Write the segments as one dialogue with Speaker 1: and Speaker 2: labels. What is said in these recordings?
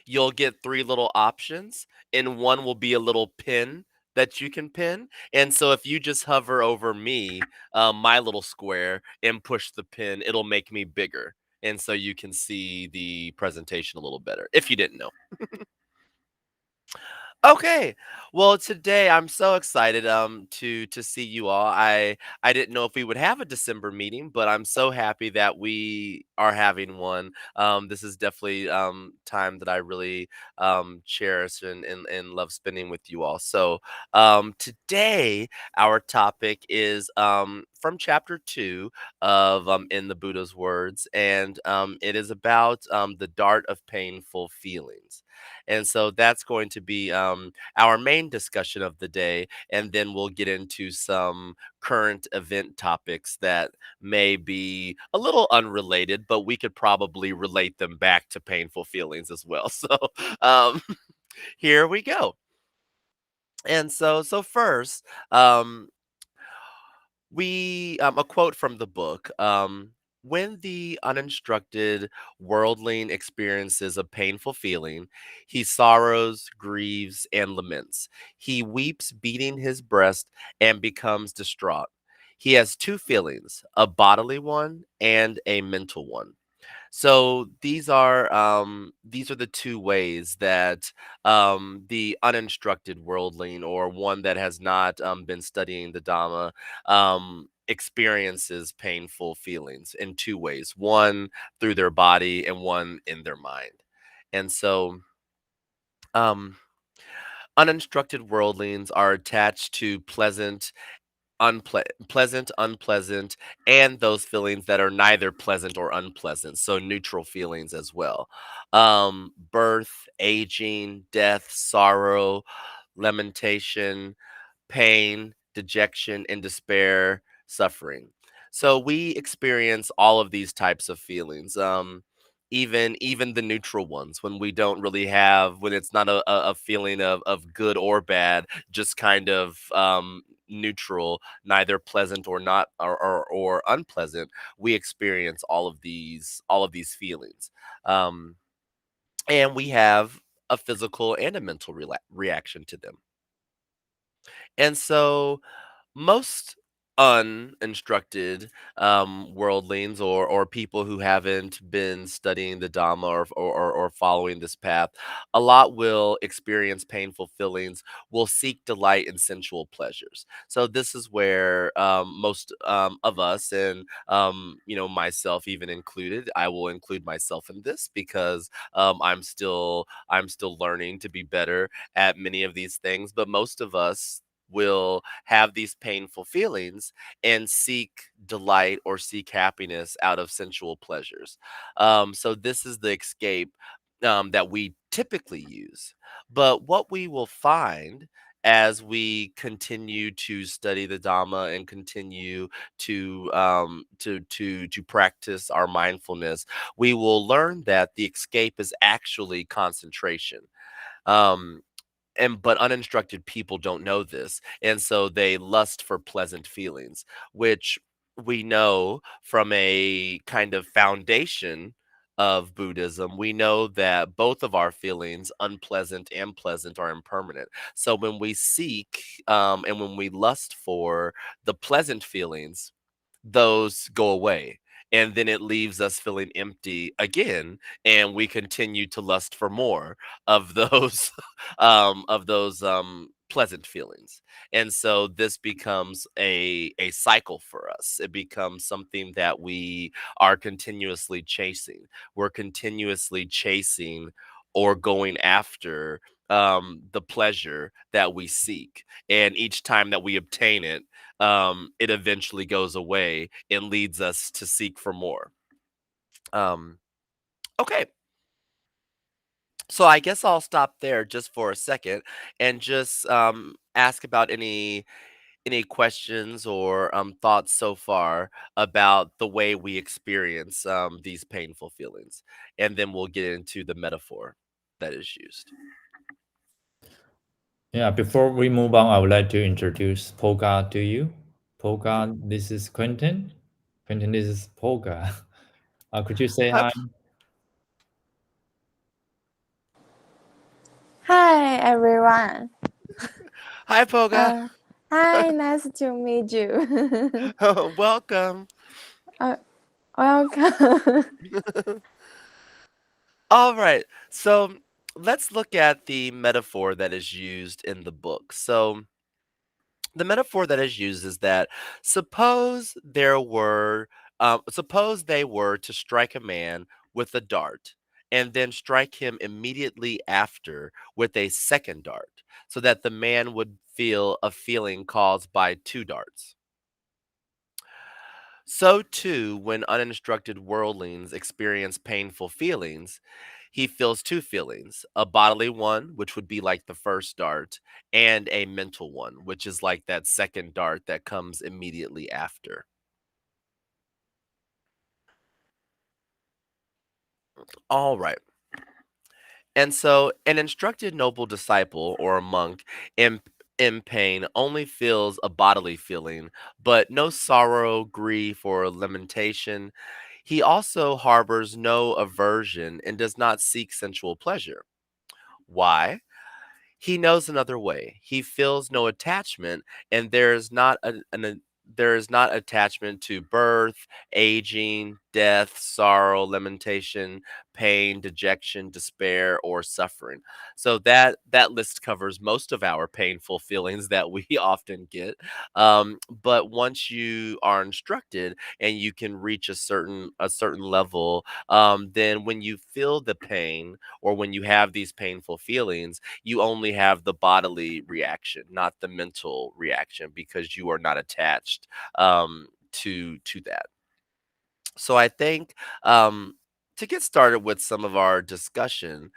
Speaker 1: you'll get 3 little options, and one will be a little pin that you can pin. And so if you just hover over me, my little square, and push the pin, it'll make me bigger. And so you can see the presentation a little better if you didn't know. Okay. Well, today I'm so excited to see you all. I didn't know if we would have a December meeting, but I'm so happy that we are having one. This is definitely time that I really cherish and love spending with you all. So today our topic is from chapter 2 of In the Buddha's Words, and it is about the dart of painful feelings. And so that's going to be our main discussion of the day. And then we'll get into some current event topics that may be a little unrelated, but we could probably relate them back to painful feelings as well. So um, here we go. And so first, um, we a quote from the book. When the uninstructed worldling experiences a painful feeling, he sorrows, grieves, and laments. He weeps, beating his breast, and becomes distraught. He has two feelings, a bodily one and a mental one. So these are the two ways that the uninstructed worldling, or one that has not been studying the Dhamma, experiences painful feelings in two ways: one through their body and one in their mind. And so um, uninstructed worldlings are attached to pleasant, unpleasant, and those feelings that are neither pleasant or unpleasant, so neutral feelings as well. Birth, aging, death, sorrow, lamentation, pain, dejection, and despair, suffering. So we experience all of these types of feelings. Even the neutral ones, when we don't really have, when it's not a feeling of good or bad, just kind of neutral, neither pleasant or not, or unpleasant. We experience all of these feelings, um, and we have a physical and a mental reaction to them. And so most uninstructed worldlings, or people who haven't been studying the Dhamma, or following this path, a lot will experience painful feelings, will seek delight in sensual pleasures. So this is where most of us, and myself even included, I will include myself in this, because I'm still learning to be better at many of these things. But most of us will have these painful feelings and seek delight or seek happiness out of sensual pleasures. So this is the escape that we typically use. But what we will find as we continue to study the Dhamma and continue to practice our mindfulness, we will learn that the escape is actually concentration. Um, but uninstructed people don't know this, and so they lust for pleasant feelings, which we know from a kind of foundation of Buddhism. We know that both of our feelings, unpleasant and pleasant, are impermanent. So when we seek and when we lust for the pleasant feelings, those go away. And then it leaves us feeling empty again, and we continue to lust for more of those pleasant feelings. And so this becomes a cycle for us. It becomes something that we are continuously chasing. We're continuously chasing or going after the pleasure that we seek. And each time that we obtain it, it eventually goes away and leads us to seek for more. Um, okay, so I guess I'll stop there just for a second and just ask about any questions or thoughts so far about the way we experience these painful feelings, and then we'll get into the metaphor that is used.
Speaker 2: Yeah, before we move on, I would like to introduce Polka to you. Polka, this is Quentin. Quentin, this is Polka. Could you say
Speaker 1: Hi.
Speaker 2: hi?
Speaker 3: Hi everyone.
Speaker 1: Hi, Poga.
Speaker 3: Uh, Hi, nice to meet you.
Speaker 1: Welcome.
Speaker 3: uh, Welcome.
Speaker 1: All right. So let's look at the metaphor that is used in the book. So the metaphor that is used is that suppose they were to strike a man with a dart and then strike him immediately after with a second dart so that the man would feel a feeling caused by two darts. So too, when uninstructed worldlings experience painful feelings, he feels two feelings: a bodily one, which would be like the first dart, and a mental one, which is like that second dart that comes immediately after. All right. And so, an instructed noble disciple or a monk in in pain only feels a bodily feeling, but no sorrow, grief, or lamentation. He also harbors no aversion and does not seek sensual pleasure. Why? He knows another way. He feels no attachment, and there is not attachment to birth, aging, death, sorrow, lamentation, pain, dejection, despair, or suffering. So that list covers most of our painful feelings that we often get. But once you are instructed and you can reach a certain level, then when you feel the pain or when you have these painful feelings, you only have the bodily reaction, not the mental reaction, because you are not attached to that. So I think to get started with some of our discussion,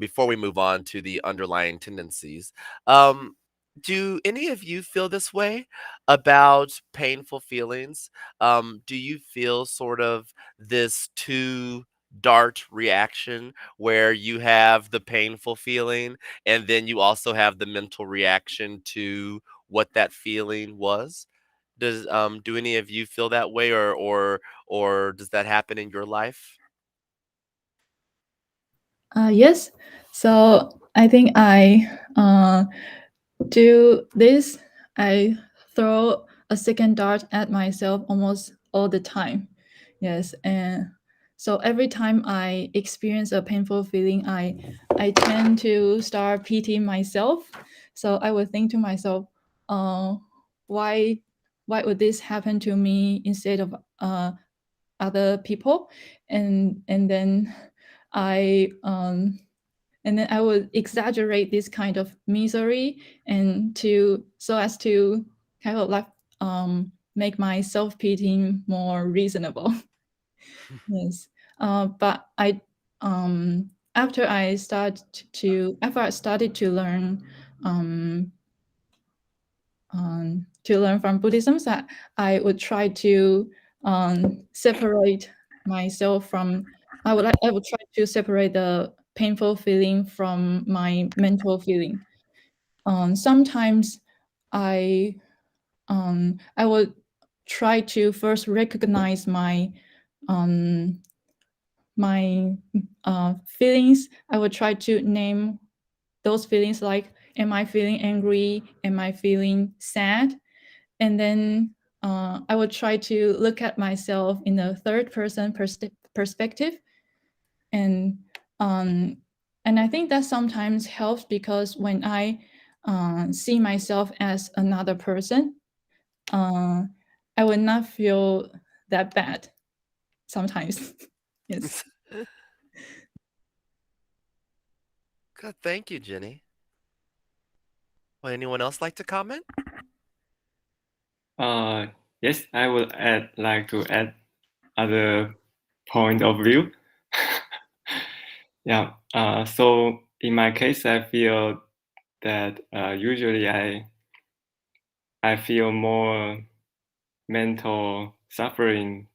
Speaker 1: before we move on to the underlying tendencies, um, do any of you feel this way about painful feelings? Do you feel sort of this two dart reaction where you have the painful feeling and then you also have the mental reaction to what that feeling was? Do any of you feel that way, or does that happen in your life?
Speaker 4: Yes. So I think I do this. I throw a second dart at myself almost all the time. Yes, and so every time I experience a painful feeling, I tend to start pitying myself. So I would think to myself, uh, why why would this happen to me instead of other people? And then I and then I would exaggerate this kind of misery and to so as to kind of like make my self pity more reasonable. Yes, but I after I started um, to learn from Buddhism, so I would try to separate myself from. I would try to separate the painful feeling from my mental feeling. Sometimes I I would try to first recognize um, my feelings. I would try to name those feelings like, am I feeling angry? Am I feeling sad? And then I would try to look at myself in a third person perspective, and um, and I think that sometimes helps because when I see myself as another person, uh, I would not feel that bad sometimes. Yes.
Speaker 1: Good, thank you, Jenny. Would anyone else like to comment?
Speaker 5: Uh, yes, I would like to add other point of view. Yeah. So in my case, I feel that usually I feel more mental suffering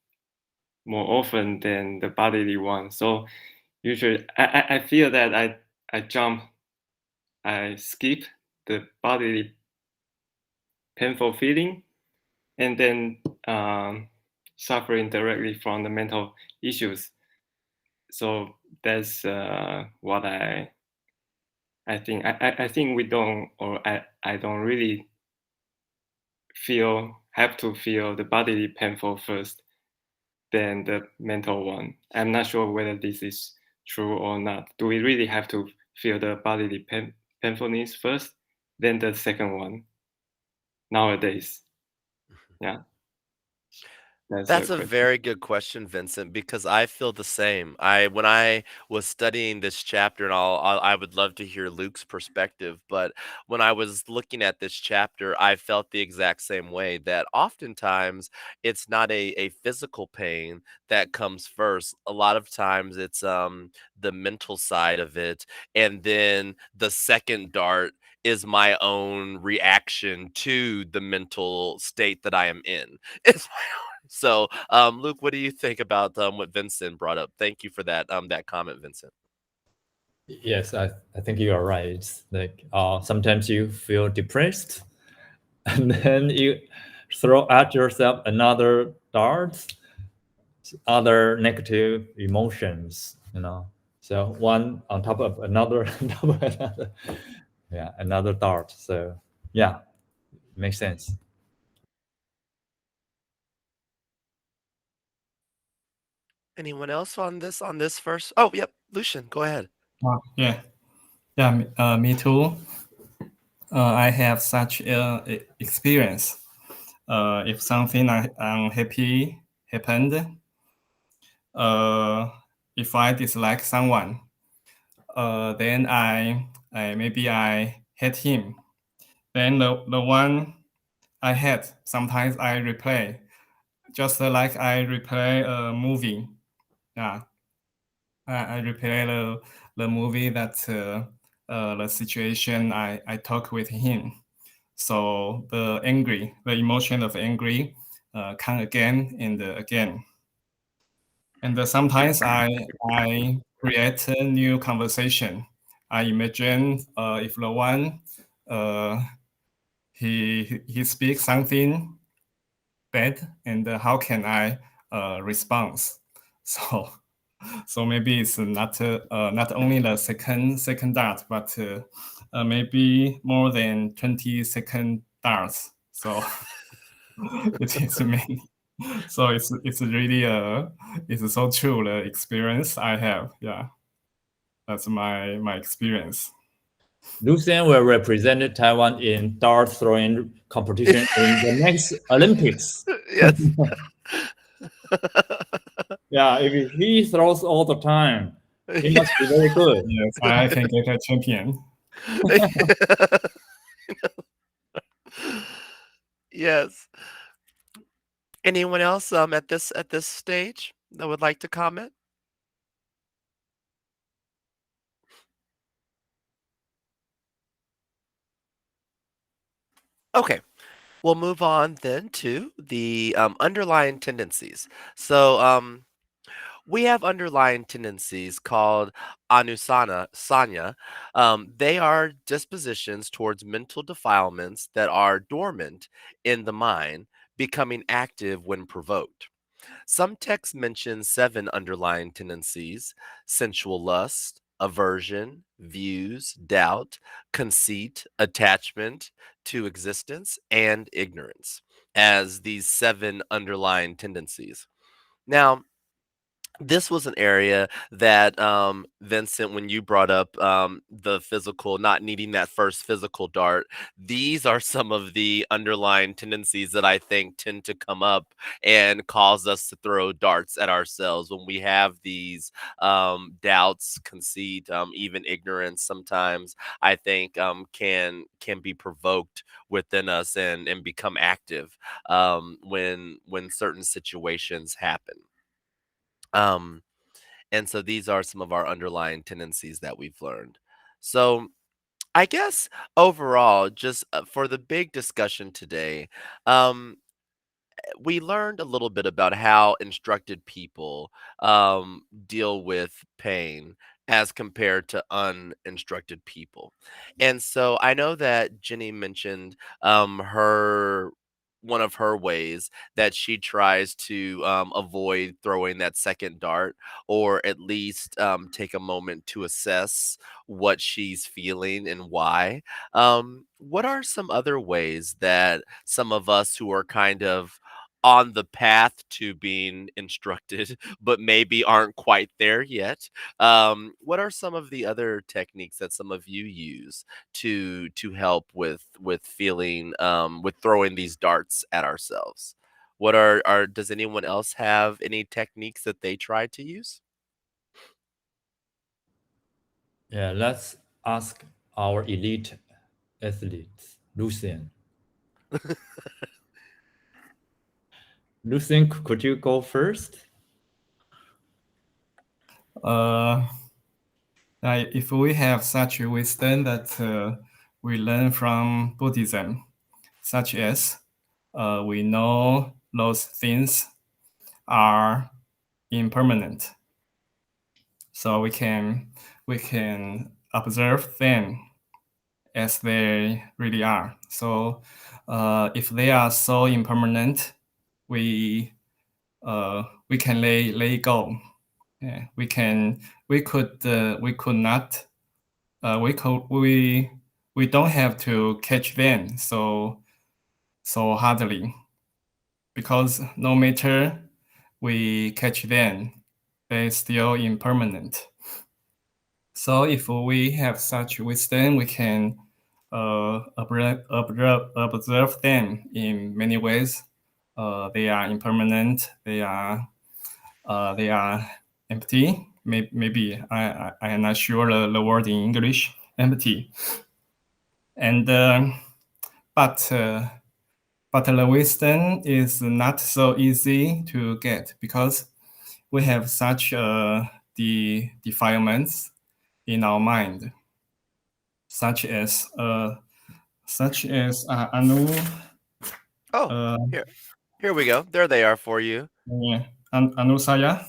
Speaker 5: more often than the bodily one. So usually I feel that I skip the bodily painful feeling and then suffering directly from the mental issues. So that's what I I think we don't, or I don't really have to feel the bodily painful first, than the mental one. I'm not sure whether this is true or not. Do we really have to feel the bodily painfulness first, then the second one nowadays? Yeah, that's
Speaker 1: That's
Speaker 5: the
Speaker 1: a
Speaker 5: question.
Speaker 1: very good question, Vincent, because I feel the same. When I was studying this chapter, and I would love to hear Luke's perspective, but when I was looking at this chapter, I felt the exact same way that oftentimes it's not a physical pain that comes first. A lot of times it's the mental side of it, and then the second dart is my own reaction to the mental state that I am in. It's so, Luke, what do you think about what Vincent brought up? Thank you for that comment, Vincent.
Speaker 2: Yes, I think you are right. It's like sometimes you feel depressed, and then you throw at yourself another dart, other negative emotions, So one on top of another, on top of another, yeah, another dart. So yeah, makes sense.
Speaker 1: Anyone else on this first? Oh, yep, Lucian, go ahead.
Speaker 6: Yeah, me too. I have such experience. If something unhappy happened, if I dislike someone, then I hate him. Then the one I hate, sometimes I replay, just like I replay a movie. Yeah, I replay the movie that the situation I talk with him. So the emotion of angry come again and again. And sometimes I create a new conversation. I imagine if the one he speaks something bad, and how can I respond? So maybe it's not only the second dart, but maybe more than 20-second darts. So it is many. So it's really it's so true, the experience I have. Yeah, that's my experience.
Speaker 2: Lucian will represent Taiwan in dart throwing competition in the next Olympics.
Speaker 1: Yes.
Speaker 2: Yeah, if he throws all the time, he must be very good.
Speaker 6: Yes, I can get a champion.
Speaker 1: Yes. Anyone else at this stage that would like to comment? Okay. We'll move on then to the underlying tendencies. So, we have underlying tendencies called sanya. They are dispositions towards mental defilements that are dormant in the mind, becoming active when provoked. Some texts mention 7 underlying tendencies: sensual lust, aversion, views, doubt, conceit, attachment to existence, and ignorance as these 7 underlying tendencies. Now, this was an area that Vincent, when you brought up the physical, not needing that first physical dart, these are some of the underlying tendencies that I think tend to come up and cause us to throw darts at ourselves when we have these doubts, conceit, even ignorance. Sometimes I think can be provoked within us and become active when certain situations happen. Um, and so these are some of our underlying tendencies that we've learned. So I guess overall, just for the big discussion today, um, we learned a little bit about how instructed people deal with pain as compared to uninstructed people. And so I know that Jenny mentioned her one of her ways that she tries to avoid throwing that second dart, or at least take a moment to assess what she's feeling and why. What are some other ways that some of us who are kind of on the path to being instructed, but maybe aren't quite there yet? What are some of the other techniques that some of you use to help with feeling with throwing these darts at ourselves? What are does anyone else have any techniques that they try to use?
Speaker 2: Yeah, let's ask our elite athletes, Lucian. Lucian, could you go first?
Speaker 6: If we have such a wisdom that we learn from Buddhism, such as we know those things are impermanent, so we can observe them as they really are. So if they are so impermanent, we can let go. Yeah, we don't have to catch them so hardly, because no matter we catch them, they're still impermanent. So if we have such wisdom, we can observe them in many ways. They are impermanent. They are empty. Maybe I am not sure the word in English. Empty. And but the wisdom is not so easy to get, because we have such the defilements in our mind, such as anu.
Speaker 1: Oh, here we go. There they are for you.
Speaker 6: Yeah, anusaya.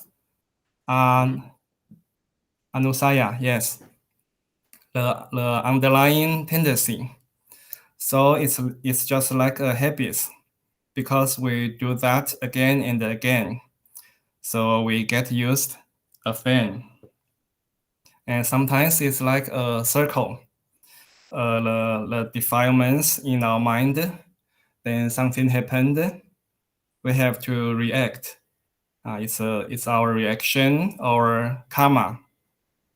Speaker 6: Anusaya, yes. The underlying tendency. So it's just like a habit, because we do that again and again. So we get used of them. And sometimes it's like a circle. The defilements in our mind, then something happened, we have to react. It's our reaction or karma.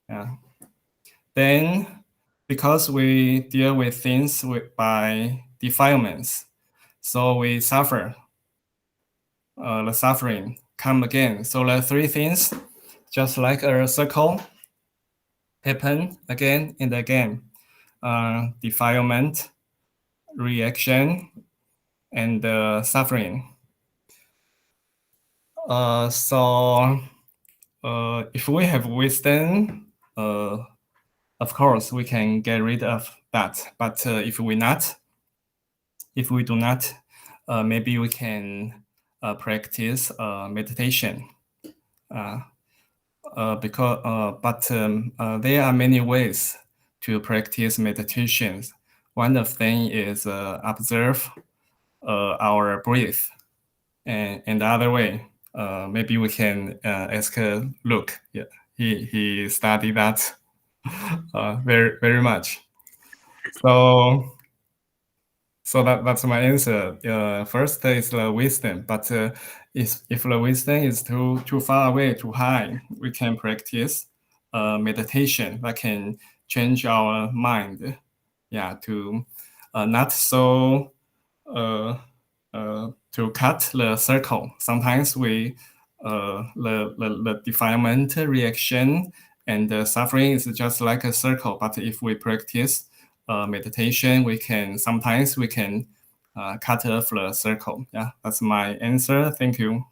Speaker 6: Yeah. Then, because we deal with things by defilements, so we suffer. The suffering come again. So the three things, just like a circle, happen again and again. Defilement, reaction, and suffering. So if we have wisdom, of course we can get rid of that. But if we do not, maybe we can practice meditation. But there are many ways to practice meditations. One of them is observe our breath, and the other way, maybe we can ask Luke. Yeah, he studied that very very much. So that's my answer. First is the wisdom, but if the wisdom is too far away, too high, we can practice meditation that can change our mind. Yeah, to not so to cut the circle. Sometimes we the defilement reaction and the suffering is just like a circle. But if we practice meditation, sometimes we can cut off the circle. Yeah, that's my answer. Thank you.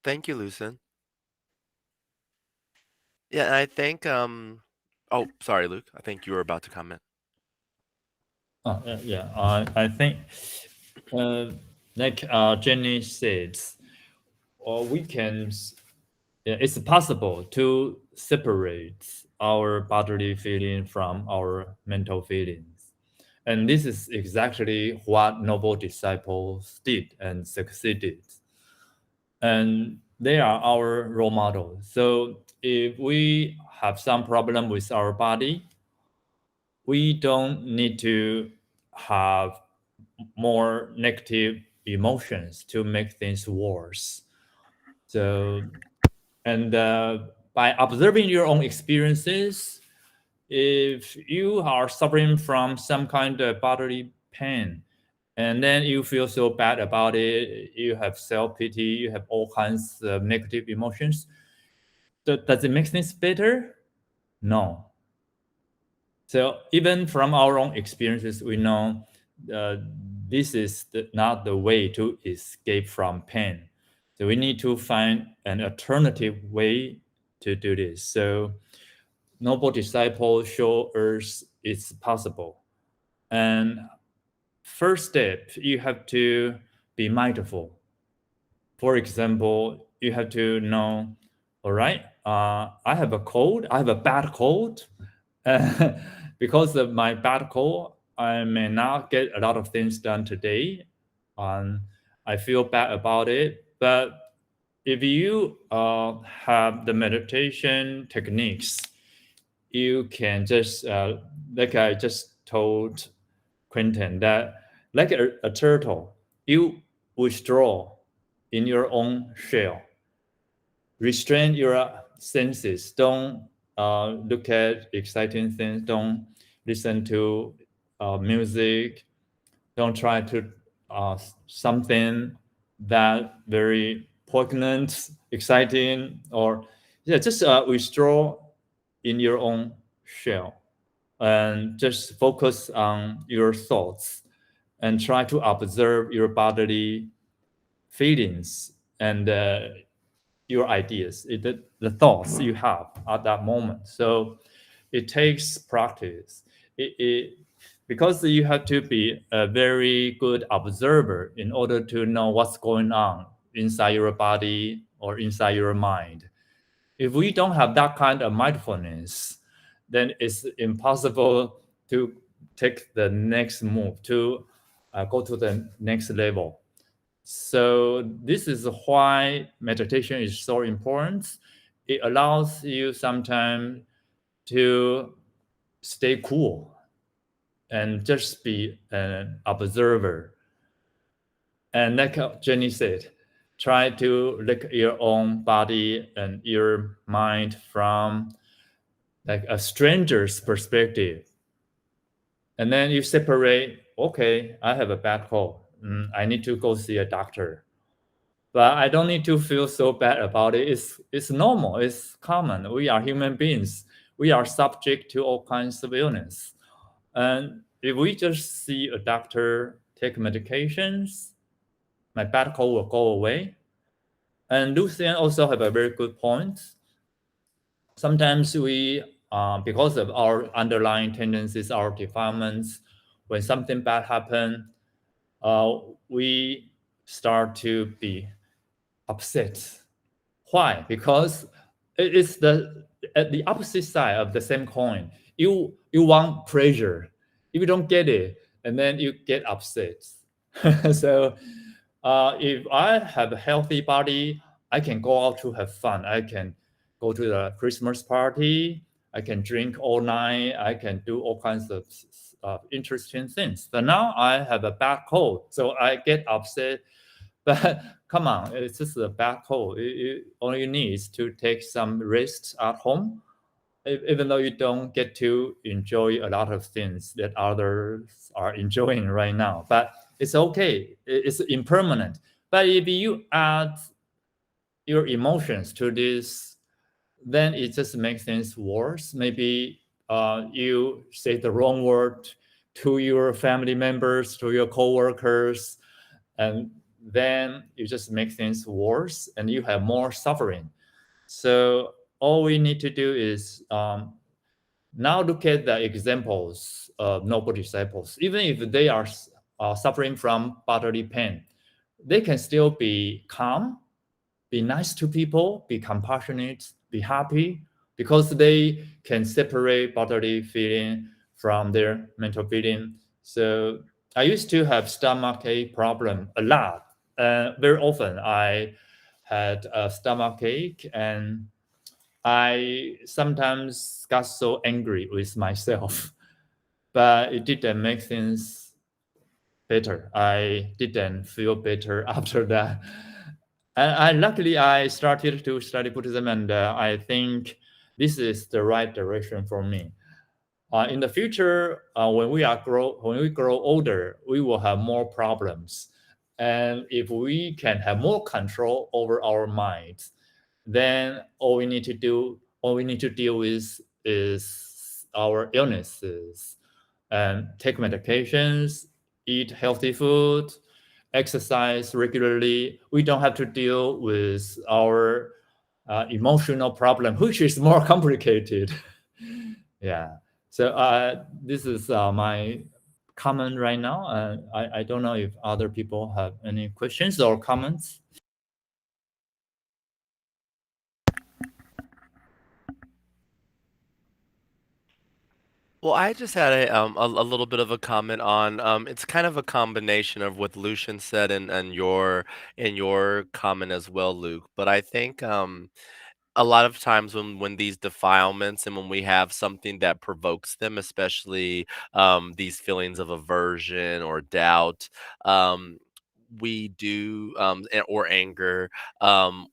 Speaker 1: Thank you, Lucen. Yeah, and I think oh, sorry, Luke. I think you were about to comment.
Speaker 2: I think, like Jenny said, or we can, it's possible to separate our bodily feeling from our mental feelings. And this is exactly what noble disciples did and succeeded. And they are our role models. So if we have some problem with our body, we don't need to have more negative emotions to make things worse. So, and by observing your own experiences, if you are suffering from some kind of bodily pain, and then you feel so bad about it, you have self-pity, you have all kinds of negative emotions, does it make things better? No. So even from our own experiences, we know this is not the way to escape from pain. So we need to find an alternative way to do this. So noble disciples show us it's possible. And first step, you have to be mindful. For example, you have to know, all right, I have a cold, I have a bad cold. Because of my bad cold, I may not get a lot of things done today. I feel bad about it. But if you have the meditation techniques, you can just, like I just told Quentin, that like a turtle, you withdraw in your own shell. Restrain your senses. Don't look at exciting things. Don't listen to music. Don't try to something that very poignant, exciting, or just withdraw in your own shell and just focus on your thoughts and try to observe your bodily feelings and your ideas, the thoughts you have at that moment. So it takes practice. Because you have to be a very good observer in order to know what's going on inside your body or inside your mind. If we don't have that kind of mindfulness, then it's impossible to take the next move, to go to the next level. So this is why meditation is so important. It allows you sometimes to stay cool and just be an observer. And like Jenny said, try to look at your own body and your mind from like a stranger's perspective. And then you separate, okay, I have a bad cold. I need to go see a doctor. But I don't need to feel so bad about it. It's normal, it's common. We are human beings. We are subject to all kinds of illness. And if we just see a doctor, take medications, my bad cold will go away. And Lucian also have a very good point. Sometimes we, because of our underlying tendencies, our defilements, when something bad happens, we start to be upset. Why? Because it is at the opposite side of the same coin. You want pleasure. If you don't get it, and then you get upset. So if I have a healthy body, I can go out to have fun. I can go to the Christmas party. I can drink all night. I can do all kinds of interesting things. But now I have a bad cold, so I get upset. But come on, it's just a bad cold. All you need is to take some rest at home, even though you don't get to enjoy a lot of things that others are enjoying right now. But it's okay. It's impermanent. But if you add your emotions to this, then it just makes things worse. Maybe you say the wrong word to your family members, to your coworkers, and then you just make things worse and you have more suffering. So all we need to do is now look at the examples of noble disciples. Even if they are suffering from bodily pain, they can still be calm, be nice to people, be compassionate, be happy, because they can separate bodily feeling from their mental feeling. So I used to have stomachache problem a lot. Very often I had a stomachache, and I sometimes got so angry with myself, but it didn't make things better. I didn't feel better after that. And luckily, I started to study Buddhism, and I think this is the right direction for me. In the future, when we grow older, we will have more problems, and if we can have more control over our minds, then all we need to deal with is our illnesses, and take medications, eat healthy food, exercise regularly. We don't have to deal with our emotional problem, which is more complicated. Yeah. So this is my comment right now. I don't know if other people have any questions or comments.
Speaker 1: Well, I just had a little bit of a comment on it's kind of a combination of what Lucian said and your comment as well, Luke. But I think a lot of times when these defilements and when we have something that provokes them, especially these feelings of aversion or doubt, we do or anger,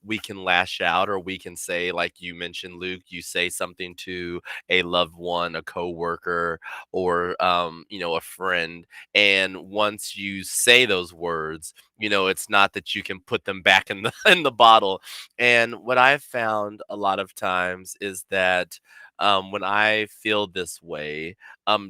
Speaker 1: we can lash out, or we can say, like you mentioned, Luke, you say something to a loved one, a coworker, or a friend, and once you say those words, it's not that you can put them back in the in the bottle. And what I've found a lot of times is that when I feel this way,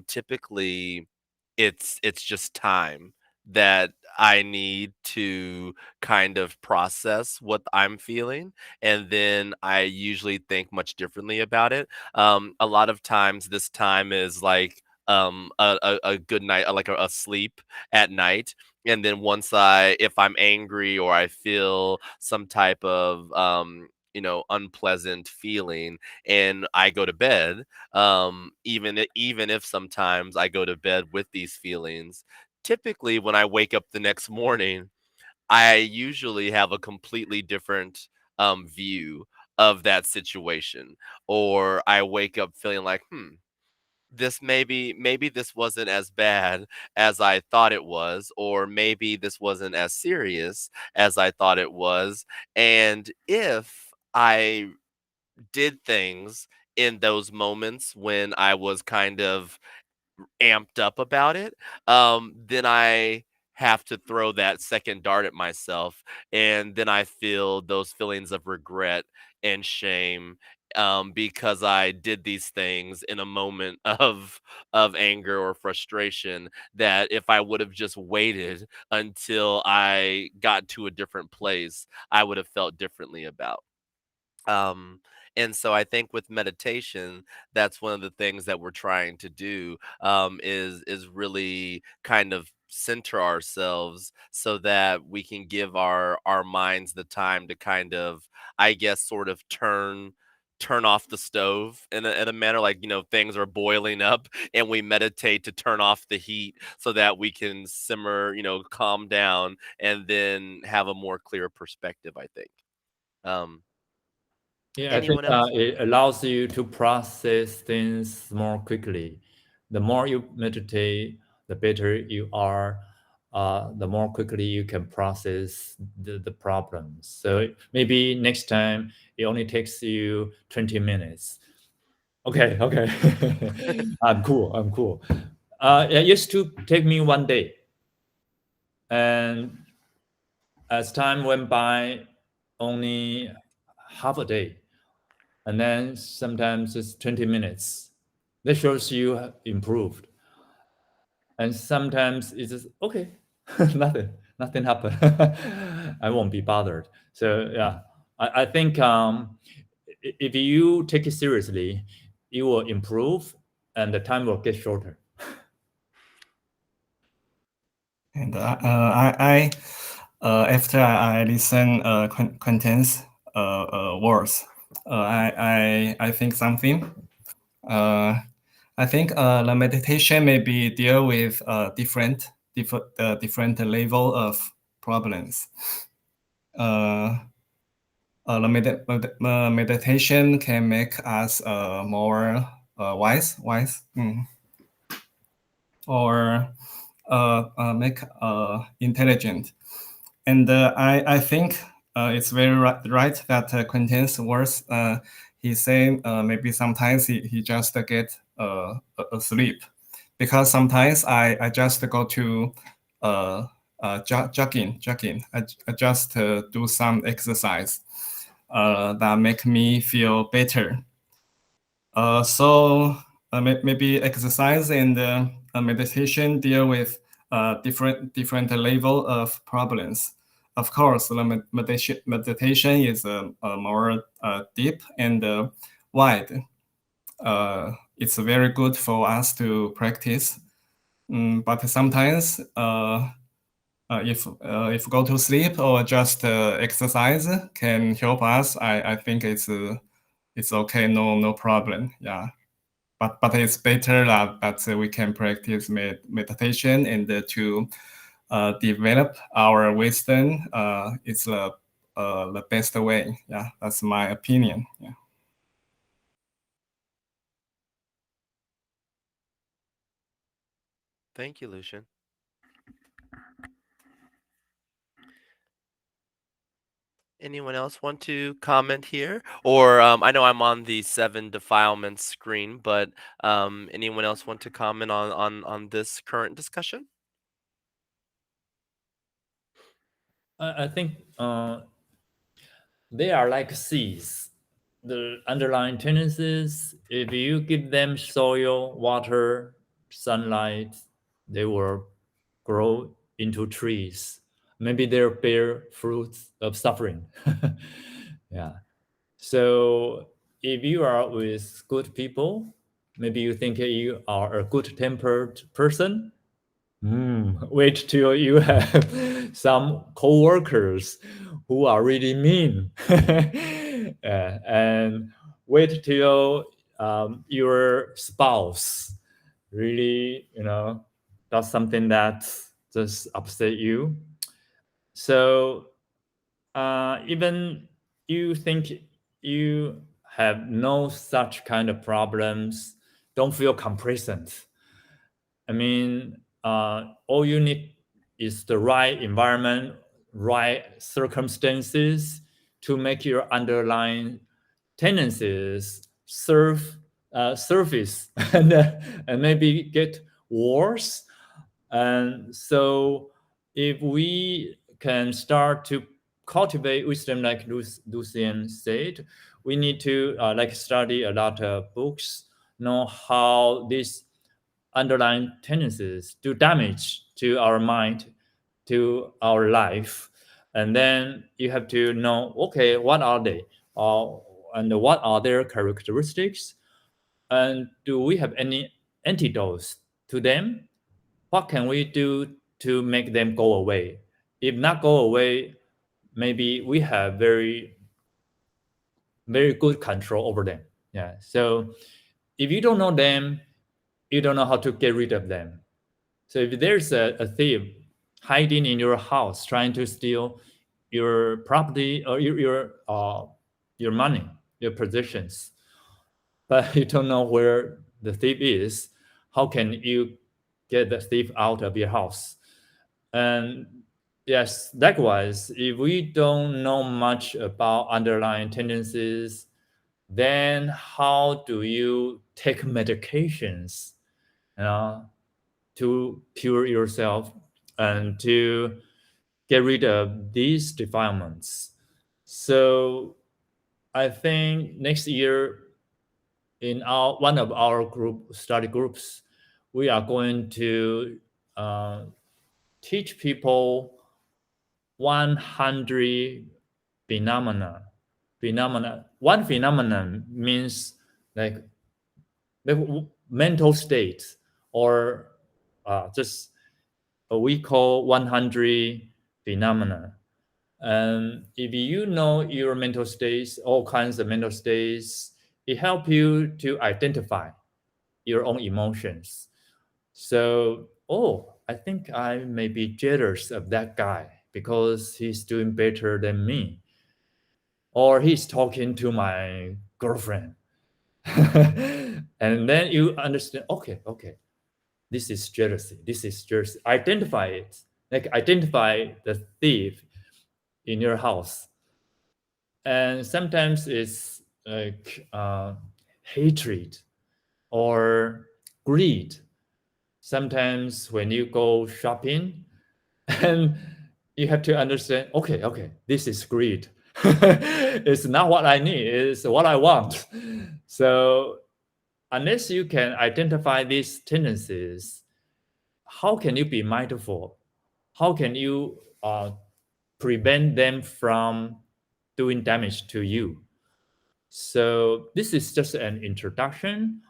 Speaker 1: typically it's just time that I need to kind of process what I'm feeling, and then I usually think much differently about it. A lot of times, this time is like a good night, like a sleep at night. And then if I'm angry or I feel some type of unpleasant feeling, and I go to bed, even if sometimes I go to bed with these feelings, typically when I wake up the next morning, I usually have a completely different view of that situation, or I wake up feeling like, this maybe this wasn't as bad as I thought it was, or maybe this wasn't as serious as I thought it was. And if I did things in those moments when I was kind of amped up about it, then I have to throw that second dart at myself, and then I feel those feelings of regret and shame, because I did these things in a moment of anger or frustration, that if I would have just waited until I got to a different place, I would have felt differently about. Um, and so I think with meditation, that's one of the things that we're trying to do, is really kind of center ourselves so that we can give our minds the time to kind of, I guess, sort of turn off the stove in a manner, like, things are boiling up, and we meditate to turn off the heat so that we can simmer, calm down, and then have a more clear perspective, I think. um
Speaker 2: Yeah, I think
Speaker 1: Anyone else?
Speaker 2: it allows you to process things more quickly. The more you meditate, the better you are. The more quickly you can process the problems. So maybe next time it only takes you 20 minutes. Okay. I'm cool. It used to take me 1 day. And as time went by, only half a day. And then sometimes it's 20 minutes. That shows you have improved. And sometimes it's just, okay, nothing happened. I won't be bothered. So yeah, I think if you take it seriously, it will improve and the time will get shorter.
Speaker 6: And I after I listen Quentin's words, I think something. I think the meditation maybe deal with different level of problems. The meditation can make us more wise, or make intelligent. And I think it's very right that Quentin's words. He's saying maybe sometimes he just get asleep, because sometimes I just go to jogging. I just do some exercise that make me feel better. So maybe exercise and meditation deal with different level of problems. Of course, the meditation is more deep and wide. It's very good for us to practice. But sometimes if go to sleep or just exercise can help us, I think it's okay, no problem. Yeah, but it's better that we can practice meditation and to develop our wisdom. It's the best way. Yeah, that's my opinion. Yeah.
Speaker 1: Thank you, Lucian. Anyone else want to comment here? Or I know I'm on the 7 defilements screen, but anyone else want to comment on this current discussion?
Speaker 2: I think they are like seeds. The underlying tendencies, if you give them soil, water, sunlight, they will grow into trees. Maybe they'll bear fruits of suffering. Yeah. So if you are with good people, maybe you think you are a good-tempered person. Wait till you have some co-workers who are really mean. And wait till your spouse really, does something that just upset you. So even you think you have no such kind of problems, don't feel complacent. I mean, all you need is the right environment, right circumstances to make your underlying tendencies surface and maybe get worse. And so if we can start to cultivate wisdom like Lucian said, we need to study a lot of books, know how these underlying tendencies do damage to our mind, to our life. And then you have to know, okay, what are they? And what are their characteristics? And do we have any antidotes to them? What can we do to make them go away? If not go away, maybe we have very, very good control over them. Yeah. So if you don't know them, you don't know how to get rid of them. So if there's a thief hiding in your house trying to steal your property or your money, your possessions, but you don't know where the thief is, how can you get the thief out of your house? And yes, likewise, if we don't know much about underlying tendencies, then how do you take medications, to cure yourself and to get rid of these defilements? So I think next year in one of our study groups, we are going to teach people 100 phenomena. One phenomenon means like the mental state, or just we call 100 phenomena. And if you know your mental states, all kinds of mental states, it helps you to identify your own emotions. So, oh, I think I may be jealous of that guy because he's doing better than me, or he's talking to my girlfriend. And then you understand, okay, this is jealousy. This is jealousy. Identify it. Like identify the thief in your house. And sometimes it's like hatred or greed. Sometimes when you go shopping and you have to understand, okay, this is greed. It's not what I need, it's what I want. So unless you can identify these tendencies, how can you be mindful? How can you prevent them from doing damage to you? So this is just an introduction.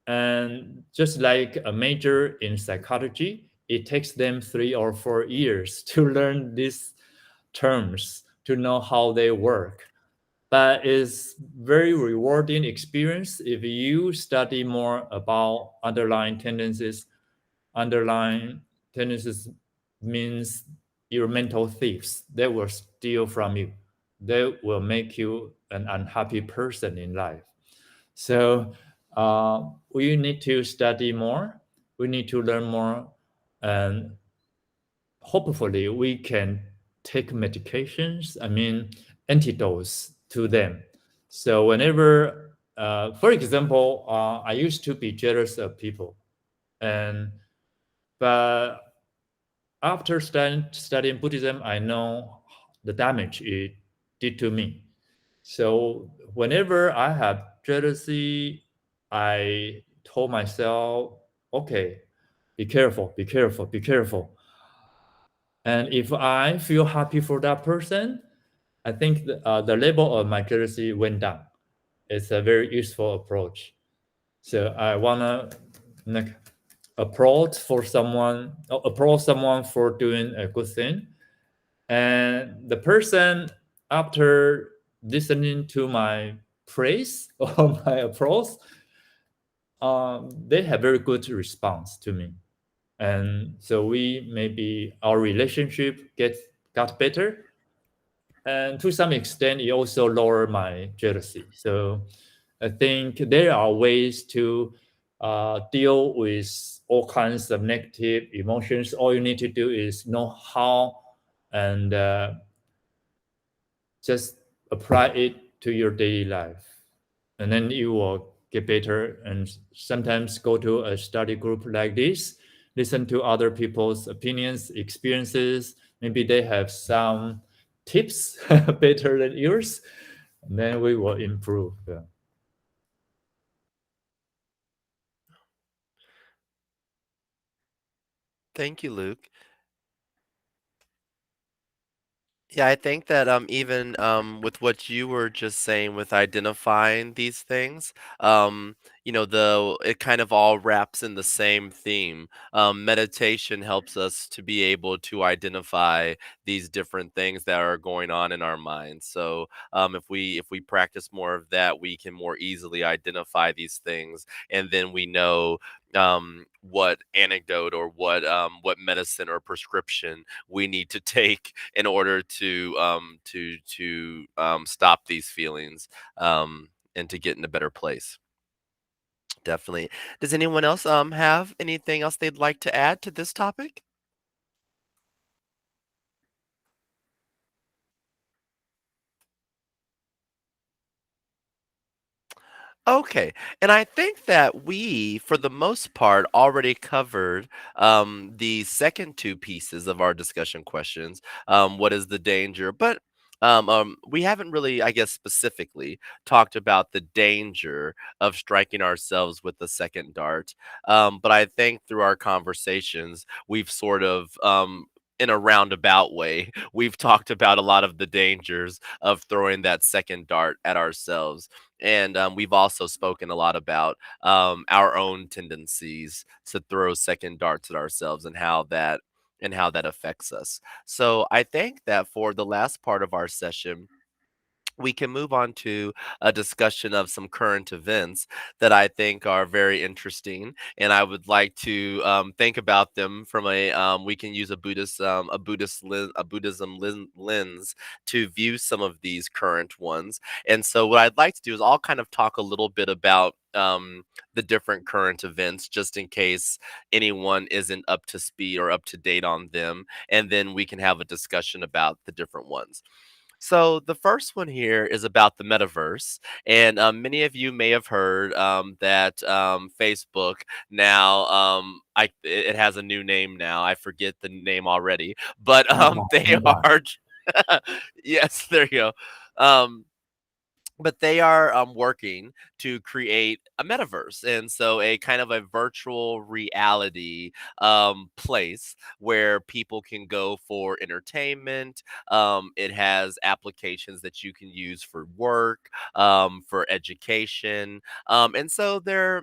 Speaker 2: And just like a major in psychology, it takes them 3 or 4 years to learn these terms, to know how they work. But it's very rewarding experience if you study more about underlying tendencies. Underlying tendencies means your mental thieves. They will steal from you. They will make you an unhappy person in life. So we need to study more. We need to learn more, and hopefully we can take medications. I mean, antidotes to them. So whenever, for example, I used to be jealous of people, but after studying Buddhism, I know the damage it did to me. So whenever I have jealousy, I told myself, okay, be careful, be careful, be careful. And if I feel happy for that person, I think the level of my jealousy went down. It's a very useful approach. So I wanna like, applaud someone for doing a good thing, and the person, after listening to my praise or my applause, they have very good response to me, and so our relationship got better, and to some extent it also lowered my jealousy. So I think there are ways to deal with all kinds of negative emotions. All you need to do is know how, and just apply it to your daily life, and then you will get better. And sometimes go to a study group like this, listen to other people's opinions, experiences. Maybe they have some tips better than yours, and then we will improve. Yeah.
Speaker 1: Thank you, Luke. Yeah, I think that even with what you were just saying with identifying these things, the it kind of all wraps in the same theme. Meditation helps us to be able to identify these different things that are going on in our minds. So if we practice more of that, we can more easily identify these things, and then we know what antidote or what medicine or prescription we need to take in order to stop these feelings, and to get in a better place. Definitely. Does anyone else have anything else they'd like to add to this topic? Okay, and I think that we, for the most part, already covered the second two pieces of our discussion questions. What is the danger? But we haven't really, I guess, specifically talked about the danger of striking ourselves with the second dart. But I think through our conversations, we've sort of in a roundabout way, we've talked about a lot of the dangers of throwing that second dart at ourselves, and we've also spoken a lot about our own tendencies to throw second darts at ourselves, and how that affects us. So I think that for the last part of our session, we can move on to a discussion of some current events that I think are very interesting, and I would like to think about them from a. We can use a Buddhism lens to view some of these current ones. And so, what I'd like to do is I'll kind of talk a little bit about the different current events, just in case anyone isn't up to speed or up to date on them, and then we can have a discussion about the different ones. So the first one here is about the metaverse, and many of you may have heard that Facebook now, it has a new name now. I forget the name already, but they are. Yes, there you go. Um, but they are working to create a metaverse, and so a kind of a virtual reality place where people can go for entertainment. It has applications that you can use for work, for education, and so there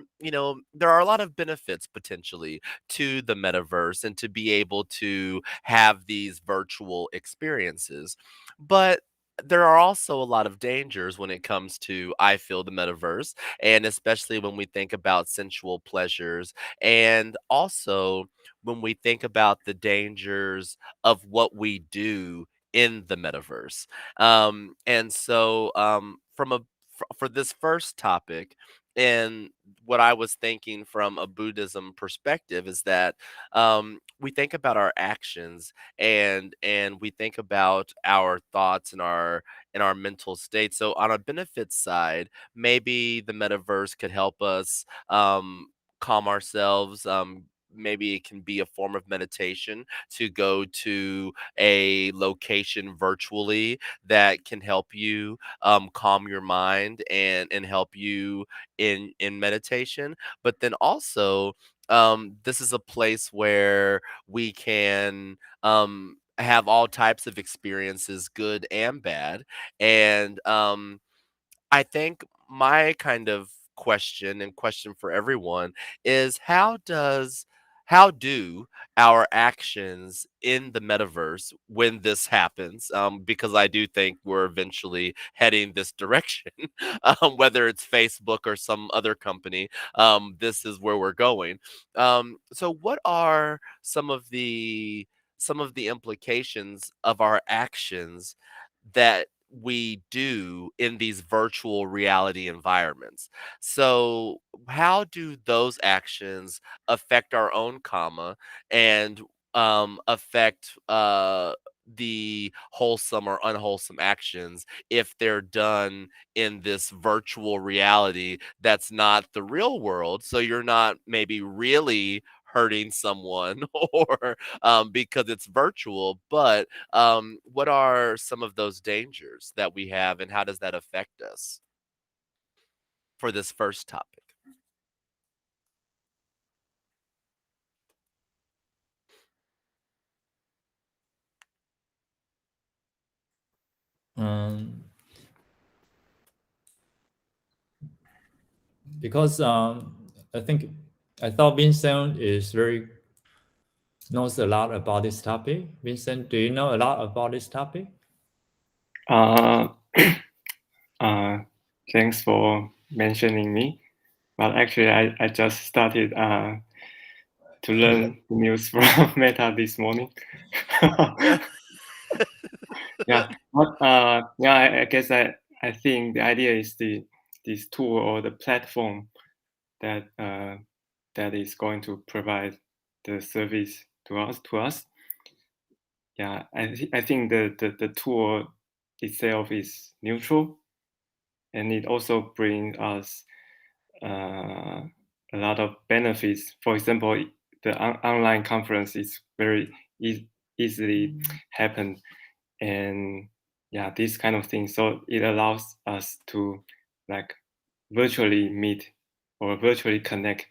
Speaker 1: are a lot of benefits potentially to the metaverse and to be able to have these virtual experiences. But there are also a lot of dangers when it comes to, I feel, the metaverse, and especially when we think about sensual pleasures, and also when we think about the dangers of what we do in the metaverse. And so, for this first topic, and what I was thinking from a Buddhism perspective is that we think about our actions, and we think about our thoughts and our mental state. So on a benefit side, maybe the metaverse could help us calm ourselves. Maybe it can be a form of meditation to go to a location virtually that can help you calm your mind and help you in meditation. But then also, this is a place where we can have all types of experiences, good and bad. And I think my kind of question and question for everyone is how do our actions in the metaverse when this happens, because I do think we're eventually heading this direction, whether it's Facebook or some other company, this is where we're going. So what are some of the implications of our actions that we do in these virtual reality environments? So, how do those actions affect our own karma and affect the wholesome or unwholesome actions if they're done in this virtual reality that's not the real world? So, you're not maybe really hurting someone or because it's virtual, but what are some of those dangers that we have, and how does that affect us for this first topic?
Speaker 2: Um, because I thought Vincent knows a lot about this topic. Vincent, do you know a lot about this topic?
Speaker 5: Uh, thanks for mentioning me. But actually, I just started to learn news from Meta this morning. Yeah, but yeah, I guess I think the idea is this tool or the platform that that is going to provide the service to us. Yeah, I think the tool itself is neutral, and it also brings us a lot of benefits. For example, the online conference is very easily happen, and yeah, this kind of thing. So it allows us to like virtually meet or virtually connect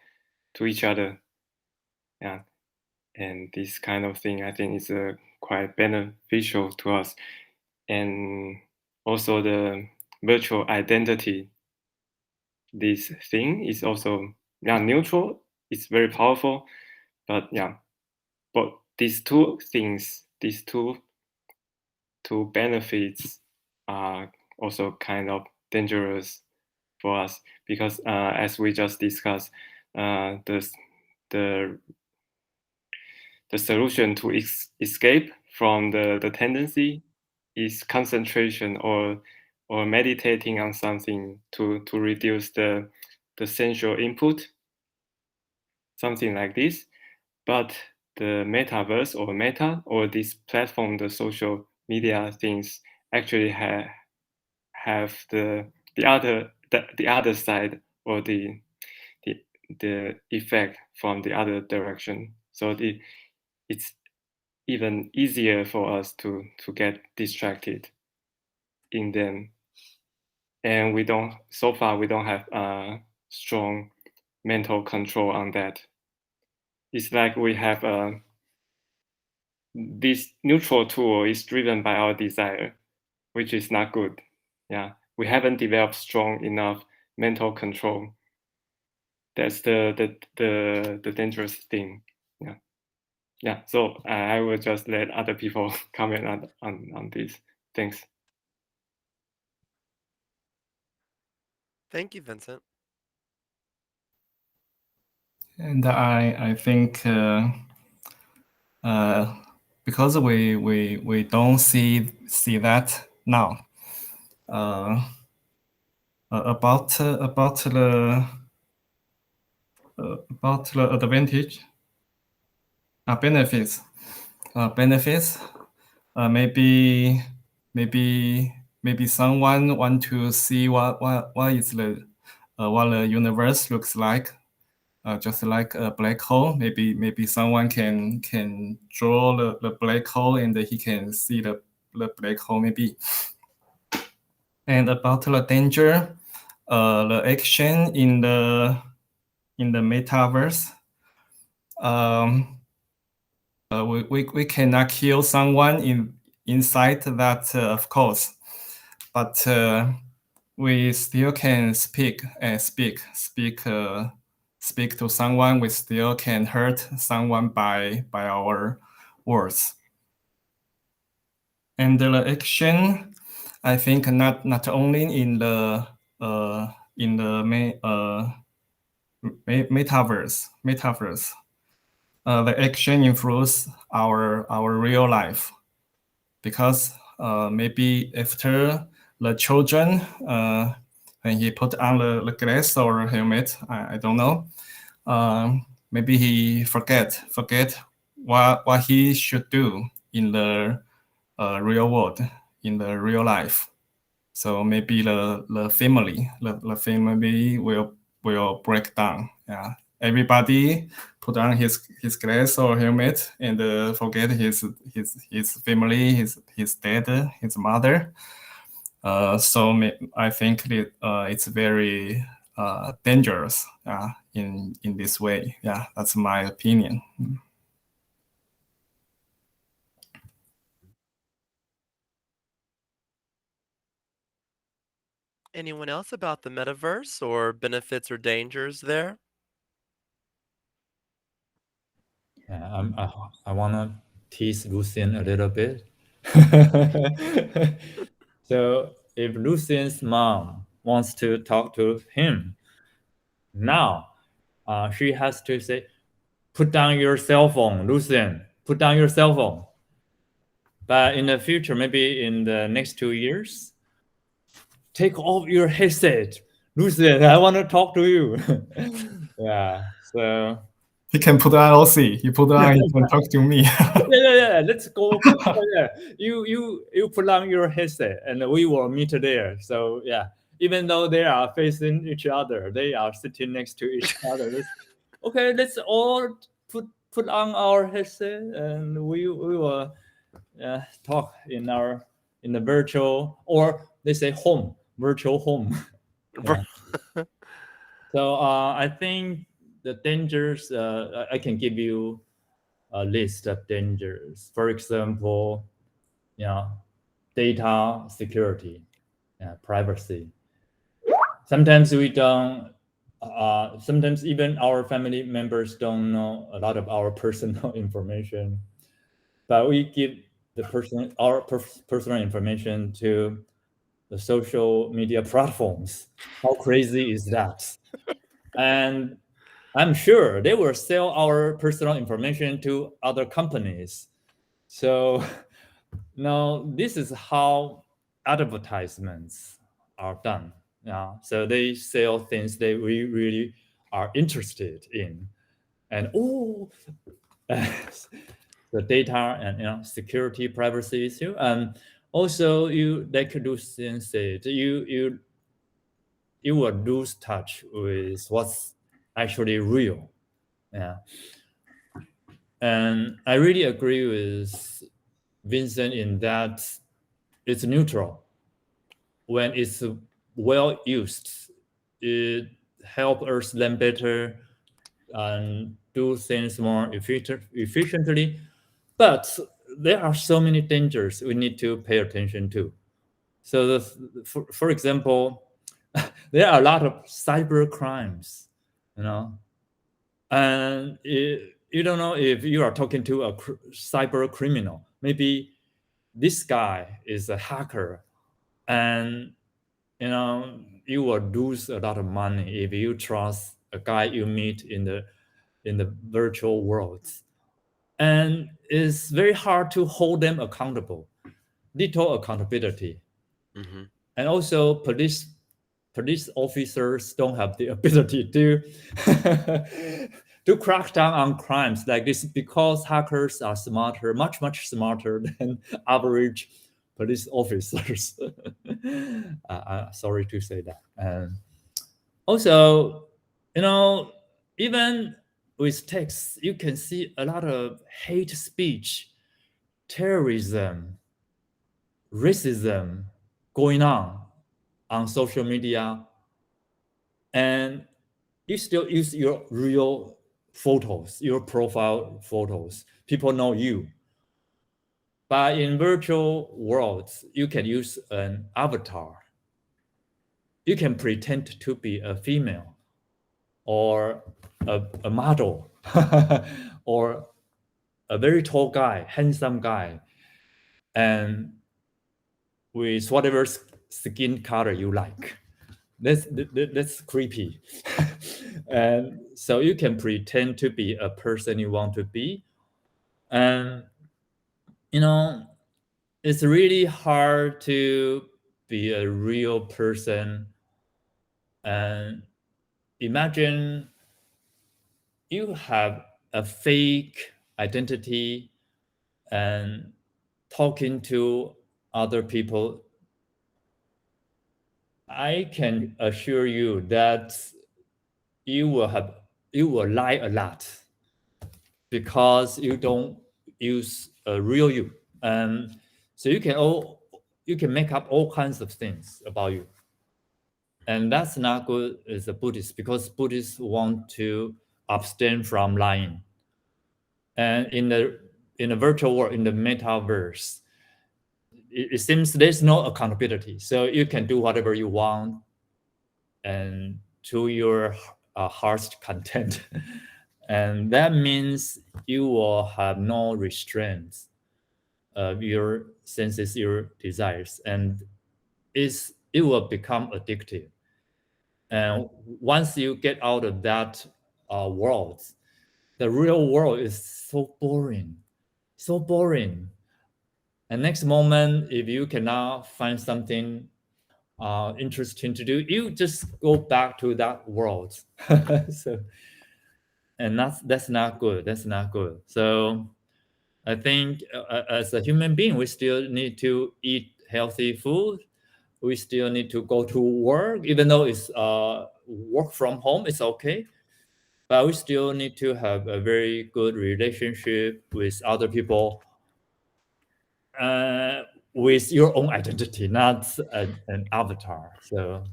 Speaker 5: to each other. Yeah, and this kind of thing I think is quite beneficial to us, and also the virtual identity. This thing is also, yeah, neutral. It's very powerful, but yeah, but these two things, these two benefits are also kind of dangerous for us, because as we just discussed, the solution to escape from the tendency is concentration or meditating on something to reduce the sensual input, something like this. But the metaverse or meta or this platform, the social media things, actually have the other side, or the effect from the other direction. So it's even easier for us to get distracted in them, and so far we don't have strong mental control on that. It's like we have this neutral tool is driven by our desire, which is not good. Yeah, we haven't developed strong enough mental control. That's the dangerous thing. Yeah. So I will just let other people comment on this. Thanks.
Speaker 1: Thank you, Vincent.
Speaker 6: And I think because we don't see that now, about the advantage, benefits, maybe someone want to see what is what the universe looks like. Just like a black hole, maybe someone can draw the black hole and he can see the black hole maybe. And about the danger, the action in the metaverse, we cannot kill someone inside that, of course, but we still can speak to someone. We still can hurt someone by our words. And the action, I think, not only in the metaverse. The action influence our real life, because maybe after the children, when he put on the glass or helmet, I don't know. Maybe he forget what he should do in the real world, in the real life. So maybe the family will break down. Yeah, everybody put on his glass or helmet and forget his family, his dad, his mother. So I think that it's very dangerous in this way. Yeah, that's my opinion.
Speaker 1: Anyone else about the metaverse or benefits or dangers there?
Speaker 2: Yeah, I want to tease Lucien a little bit. So if Lucien's mom wants to talk to him now, she has to say, put down your cell phone, Lucien, put down your cell phone. But in the future, maybe in the next 2 years, take off your headset, Lucien, I want to talk to you. Yeah, so
Speaker 6: he can put on OC. He put on. He can talk to me.
Speaker 2: yeah. Let's go. Yeah. You put on your headset, and we will meet there. So yeah, even though they are facing each other, they are sitting next to each other. Okay, let's all put on our headset, and we will talk in the virtual, or they say virtual home. Yeah. So I think the dangers, I can give you a list of dangers. For example, data security, privacy. Sometimes we don't. Sometimes even our family members don't know a lot of our personal information, but we give our personal information to the social media platforms. How crazy is that? And I'm sure they will sell our personal information to other companies. So now this is how advertisements are done. Yeah, so they sell things that we really are interested in, and the data and security, privacy issue, and also they could do things that you will lose touch with what's actually real. Yeah, and I really agree with Vincent in that it's neutral. When it's well used, it helps us learn better and do things more efficiently. But there are so many dangers we need to pay attention to. So, for example, there are a lot of cyber crimes, and you don't know if you are talking to a cyber criminal. Maybe this guy is a hacker, and you will lose a lot of money if you trust a guy you meet in the virtual world. And it's very hard to hold them accountable. Little accountability.
Speaker 1: Mm-hmm.
Speaker 2: And also police officers don't have the ability to to crack down on crimes like this, because hackers are smarter, much smarter than average police officers. Sorry to say that. And also, even with text, you can see a lot of hate speech, terrorism, racism going on social media, and you still use your real photos, your profile photos. People know you. But in virtual worlds, you can use an avatar. You can pretend to be a female or a model or a very tall guy, handsome guy, and with whatever skin color you like. That's creepy. And so you can pretend to be a person you want to be. And it's really hard to be a real person. And imagine you have a fake identity and talking to other people. I can assure you that you will lie a lot, because you don't use a real you. And so you can make up all kinds of things about you. And that's not good as a Buddhist, because Buddhists want to abstain from lying. And in the virtual world, in the metaverse, it seems there's no accountability. So you can do whatever you want and to your heart's content. And that means you will have no restraints of your senses, your desires, and it will become addictive. And once you get out of that world, the real world is so boring. And next moment, if you cannot find something interesting to do, you just go back to that world. And that's not good. That's not good. So I think as a human being, we still need to eat healthy food. We still need to go to work, even though it's work from home, it's okay. But we still need to have a very good relationship with other people, with your own identity, not an avatar. So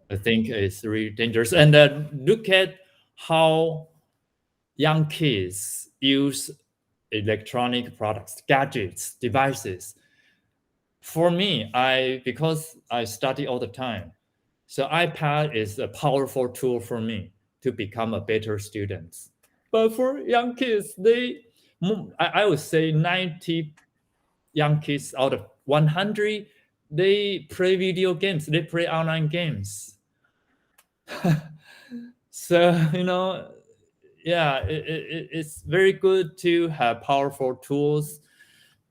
Speaker 2: I think it's really dangerous. And look at how young kids use electronic products, gadgets, devices. For me, because I study all the time, so iPad is a powerful tool for me to become a better student. But for young kids, I would say 90 young kids out of 100, they play video games, they play online games. So, yeah, it's very good to have powerful tools,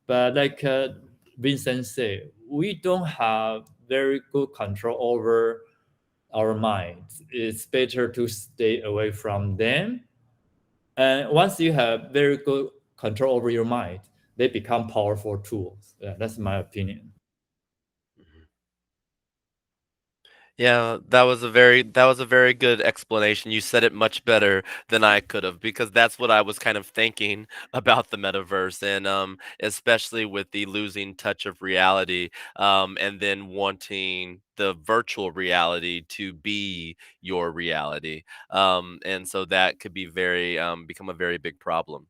Speaker 2: but like Vincent said, we don't have very good control over our minds. It's better to stay away from them. And once you have very good control over your mind, they become powerful tools. Yeah, that's my opinion.
Speaker 1: Yeah, that was a very good explanation. You said it much better than I could have because that's what I was kind of thinking about the metaverse and especially with the losing touch of reality and then wanting the virtual reality to be your reality. And so that could be very become a very big problem.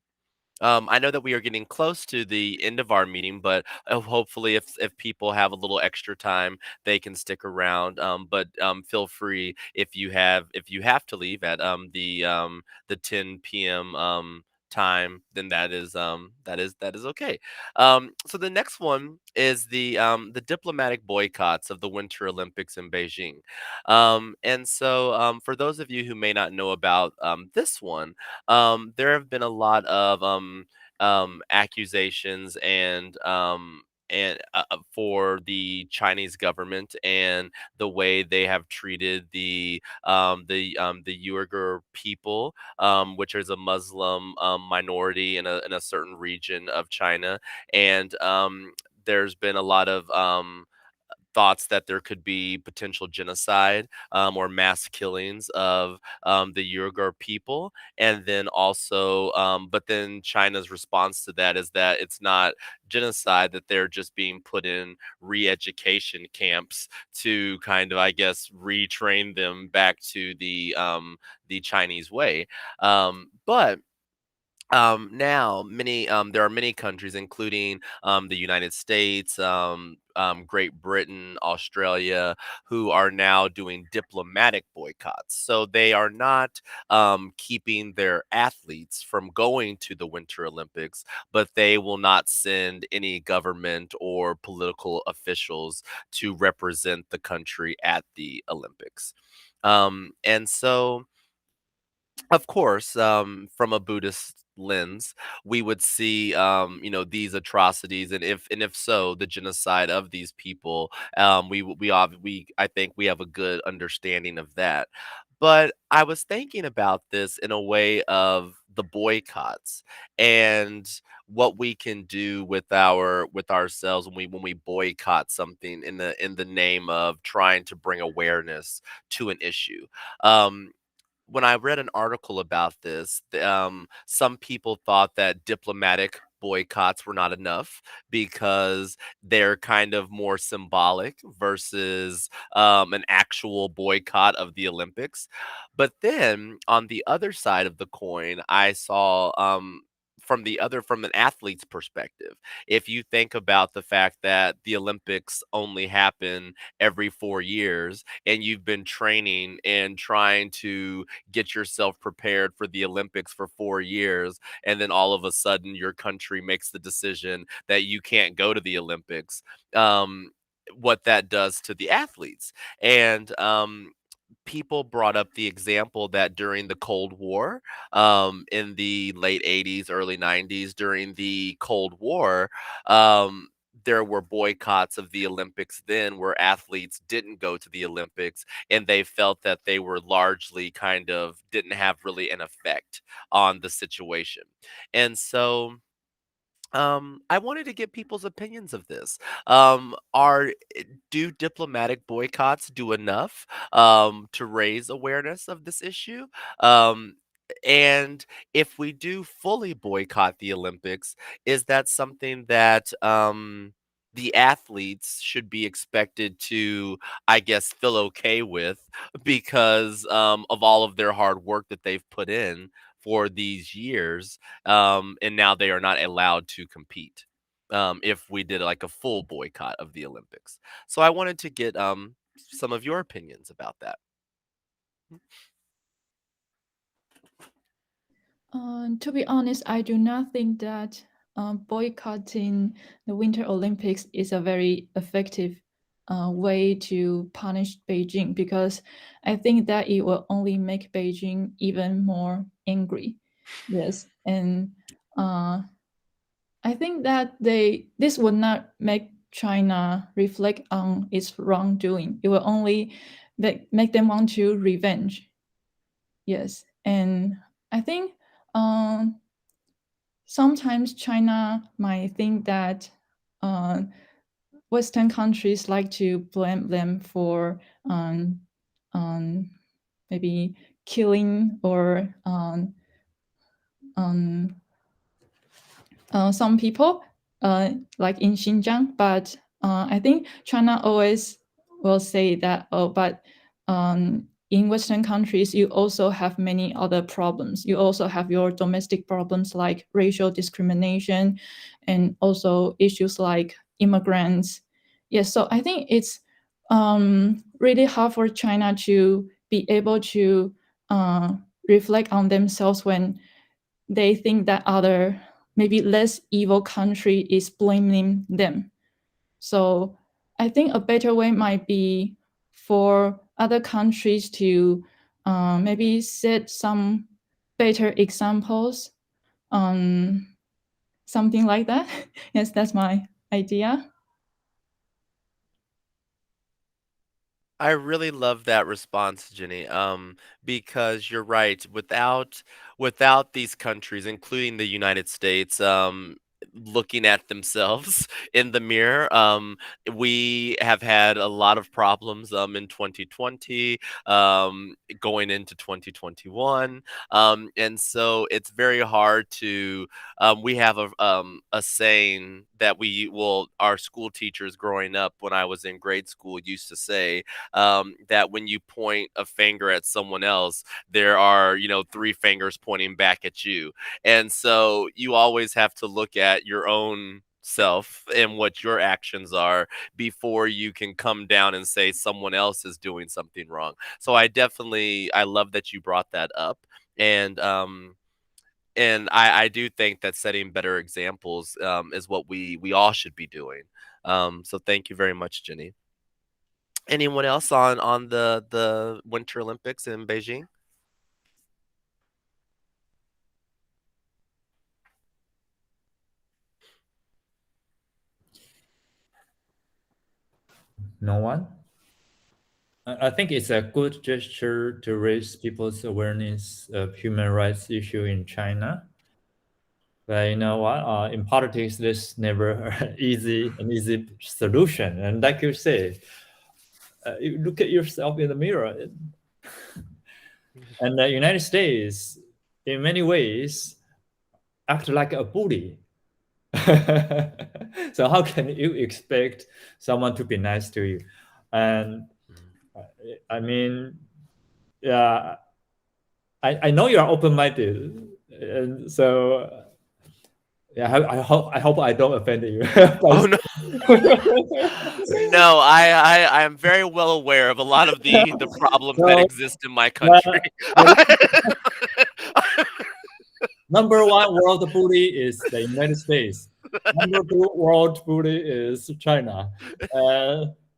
Speaker 1: I know that we are getting close to the end of our meeting, but hopefully, if people have a little extra time, they can stick around. But feel free if you have to leave at the 10 p.m. Time, then that is okay. So the next one is the diplomatic boycotts of the Winter Olympics in Beijing. And so for those of you who may not know about this one, there have been a lot of accusations and for the Chinese government and the way they have treated the Uyghur people, which is a Muslim minority in a certain region of China, and there's been a lot of thoughts that there could be potential genocide or mass killings of the Uyghur people. And then also, but then China's response to that is that it's not genocide, that they're just being put in re education camps to kind of, I guess, retrain them back to the Chinese way. But now there are many countries, including the United States, Great Britain, Australia, who are now doing diplomatic boycotts. So they are not keeping their athletes from going to the Winter Olympics, but they will not send any government or political officials to represent the country at the Olympics. And so of course, from a Buddhist lens, we would see, these atrocities, and if so, the genocide of these people. I think we have a good understanding of that. But I was thinking about this in a way of the boycotts and what we can do with ourselves when we boycott something in the name of trying to bring awareness to an issue. Um, when I read an article about this, some people thought that diplomatic boycotts were not enough because they're kind of more symbolic versus an actual boycott of the Olympics. But then on the other side of the coin, I saw from an athlete's perspective, if you think about the fact that the Olympics only happen every 4 years and you've been training and trying to get yourself prepared for the Olympics for 4 years, and then all of a sudden your country makes the decision that you can't go to the Olympics. What that does to the athletes. And people brought up the example that during the Cold War, in the late 80s, early 90s, during the Cold War, um, there were boycotts of the Olympics then where athletes didn't go to the Olympics and they felt that they were largely kind of didn't have really an effect on the situation. And so I wanted to get people's opinions of this. Are Do diplomatic boycotts do enough to raise awareness of this issue? Um, and if we do fully boycott the Olympics, is that something that the athletes should be expected to, I guess, feel okay with because of all of their hard work that they've put in for these years, and now they are not allowed to compete. If we did like a full boycott of the Olympics, so I wanted to get some of your opinions about that.
Speaker 4: To be honest, I do not think that boycotting the Winter Olympics is a very effective way to punish Beijing, because I think that it will only make Beijing even more angry. Yes, and I think that this would not make China reflect on its wrongdoing. It will only make them want to revenge. Yes, and I think sometimes China might think that Western countries like to blame them for maybe killing or some people, like in Xinjiang. But I think China always will say that, oh, but in Western countries, you also have many other problems. You also have your domestic problems like racial discrimination and also issues like immigrants. Yes, so I think it's really hard for China to be able to reflect on themselves when they think that other, maybe less evil country is blaming them. So I think a better way might be for other countries to maybe set some better examples, something like that. Yes, that's my idea.
Speaker 1: I really love that response, Jenny. Because you're right. Without these countries, including the United States, looking at themselves in the mirror, we have had a lot of problems in 2020, going into 2021, and so it's very hard to. We have a saying that our school teachers growing up when I was in grade school used to say, that when you point a finger at someone else, there are, three fingers pointing back at you. And so you always have to look at your own self and what your actions are before you can come down and say someone else is doing something wrong. So I love that you brought that up. And I do think that setting better examples is what we all should be doing. So thank you very much, Jenny. Anyone else on the Winter Olympics in Beijing?
Speaker 2: No one? I think it's a good gesture to raise people's awareness of human rights issue in China. But you know what? In politics, there's never an easy solution. And like you say, you look at yourself in the mirror. And the United States, in many ways, act like a bully. So how can you expect someone to be nice to you? And I mean, yeah, I know you are open-minded, and so yeah, I hope I don't offend you.
Speaker 1: Oh no, no, I am very well aware of a lot of the problems that exist in my country.
Speaker 2: Number one world bully is the United States. Number two world bully is China.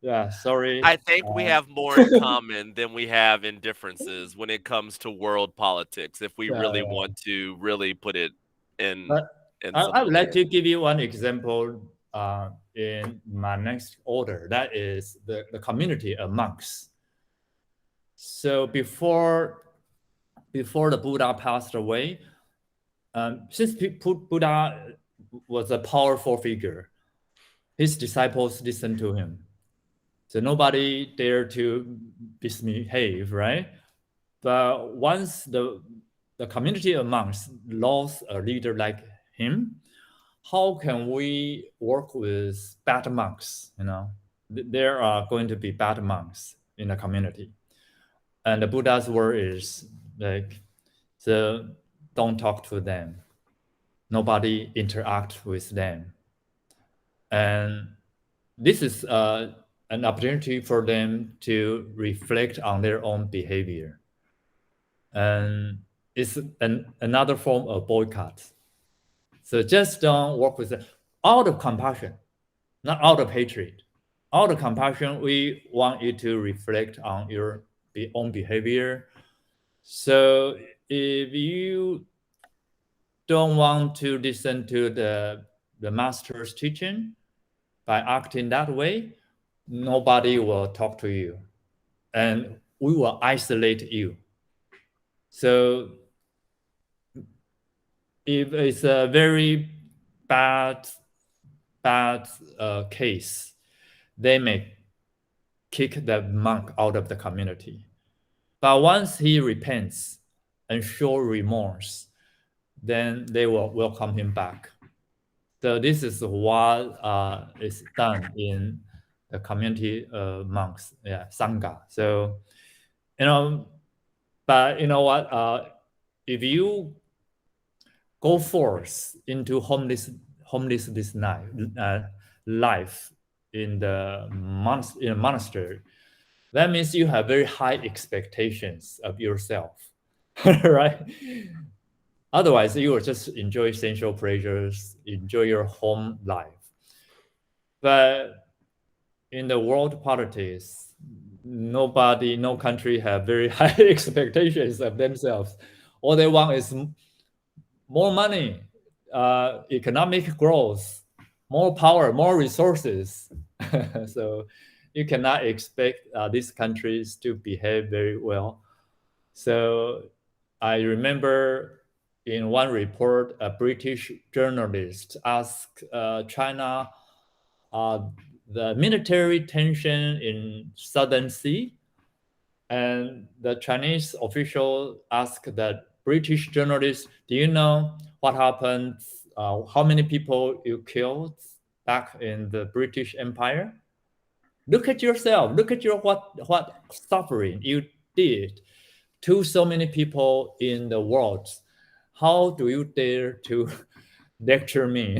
Speaker 2: Yeah, sorry.
Speaker 1: I think we have more in common than we have in differences when it comes to world politics, if we really want to really put it in.
Speaker 2: I would like to give you one example in my next order. That is the community of monks. So before the Buddha passed away, since Buddha was a powerful figure, his disciples listened to him. So nobody dared to misbehave, right? But once the community of monks lost a leader like him, how can we work with bad monks? There are going to be bad monks in the community. And the Buddha's word is like, so don't talk to them. Nobody interact with them. And this is an opportunity for them to reflect on their own behavior. And it's another form of boycott. So just don't work with them out of compassion, not out of hatred. all the compassion, we want you to reflect on your own behavior. So if you don't want to listen to the master's teaching by acting that way, nobody will talk to you, and we will isolate you. So if it's a very bad case, they may kick the monk out of the community. But once he repents and show remorse, then they will welcome him back. So this is what is done in the community monks, sangha. So, but you know what? If you go forth into homelessness life in the monastery, that means you have very high expectations of yourself, right? Otherwise, you will just enjoy sensual pleasures, enjoy your home life. But in the world politics, no country have very high expectations of themselves. All they want is more money, economic growth, more power, more resources. So you cannot expect these countries to behave very well. So I remember in one report, a British journalist asked China the military tension in Southern Sea, and the Chinese official asked that British journalist, do you know what happened, how many people you killed back in the British Empire? Look at yourself, look at your what suffering you did to so many people in the world. How do you dare to lecture me?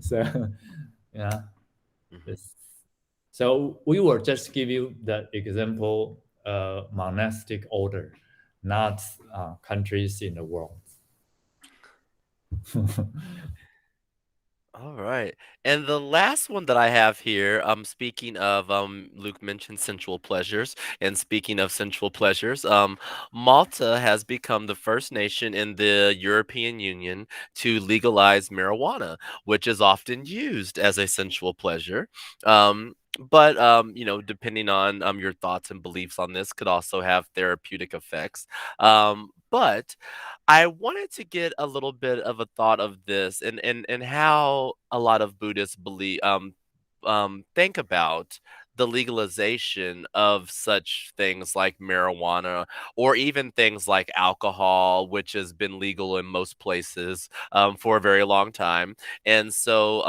Speaker 2: So, yeah. So we will just give you the example monastic order, not countries in the world.
Speaker 1: All right. And the last one that I have here, speaking of, Luke mentioned sensual pleasures, and speaking of sensual pleasures, Malta has become the first nation in the European Union to legalize marijuana, which is often used as a sensual pleasure. But depending on your thoughts and beliefs on this, could also have therapeutic effects. But I wanted to get a little bit of a thought of this, and how a lot of Buddhists believe think about the legalization of such things like marijuana, or even things like alcohol, which has been legal in most places for a very long time. And so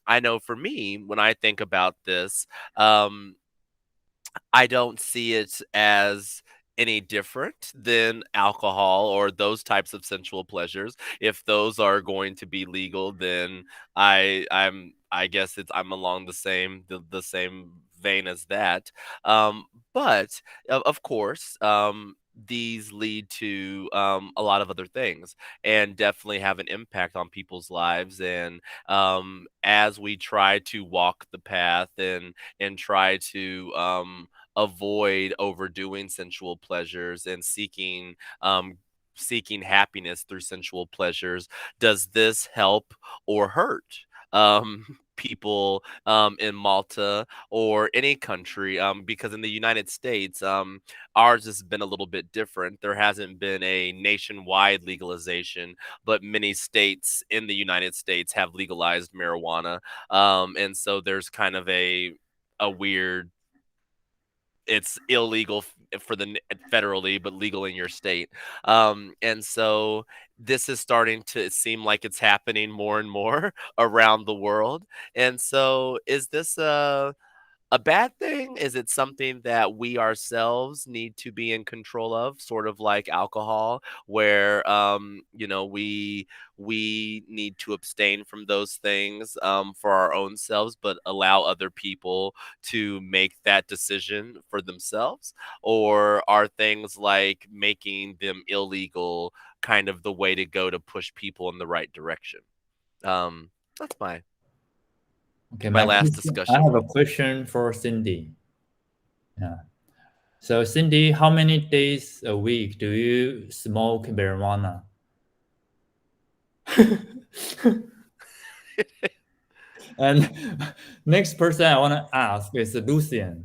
Speaker 1: I know for me, when I think about this, um, I don't see it as any different than alcohol or those types of sensual pleasures. If those are going to be legal, then I guess I'm along the same vein as that. But of course, these lead to a lot of other things, and definitely have an impact on people's lives. And as we try to walk the path, and try to avoid overdoing sensual pleasures, and seeking happiness through sensual pleasures, does this help or hurt people in Malta or any country? Because in the United States, ours has been a little bit different. There hasn't been a nationwide legalization, but many states in the United States have legalized marijuana. And so there's kind of a weird, it's illegal for federally, but legal in your state. And so this is starting to seem like it's happening more and more around the world. And so, is this a bad thing? Is it something that we ourselves need to be in control of, sort of like alcohol, where we need to abstain from those things for our own selves, but allow other people to make that decision for themselves? Or are things like making them illegal kind of the way to go to push people in the right direction? That's my
Speaker 2: Okay,
Speaker 1: my last
Speaker 2: question-
Speaker 1: discussion.
Speaker 2: I have a question for Cindy. Yeah. So Cindy, how many days a week do you smoke marijuana? And next person I want to ask is Lucian.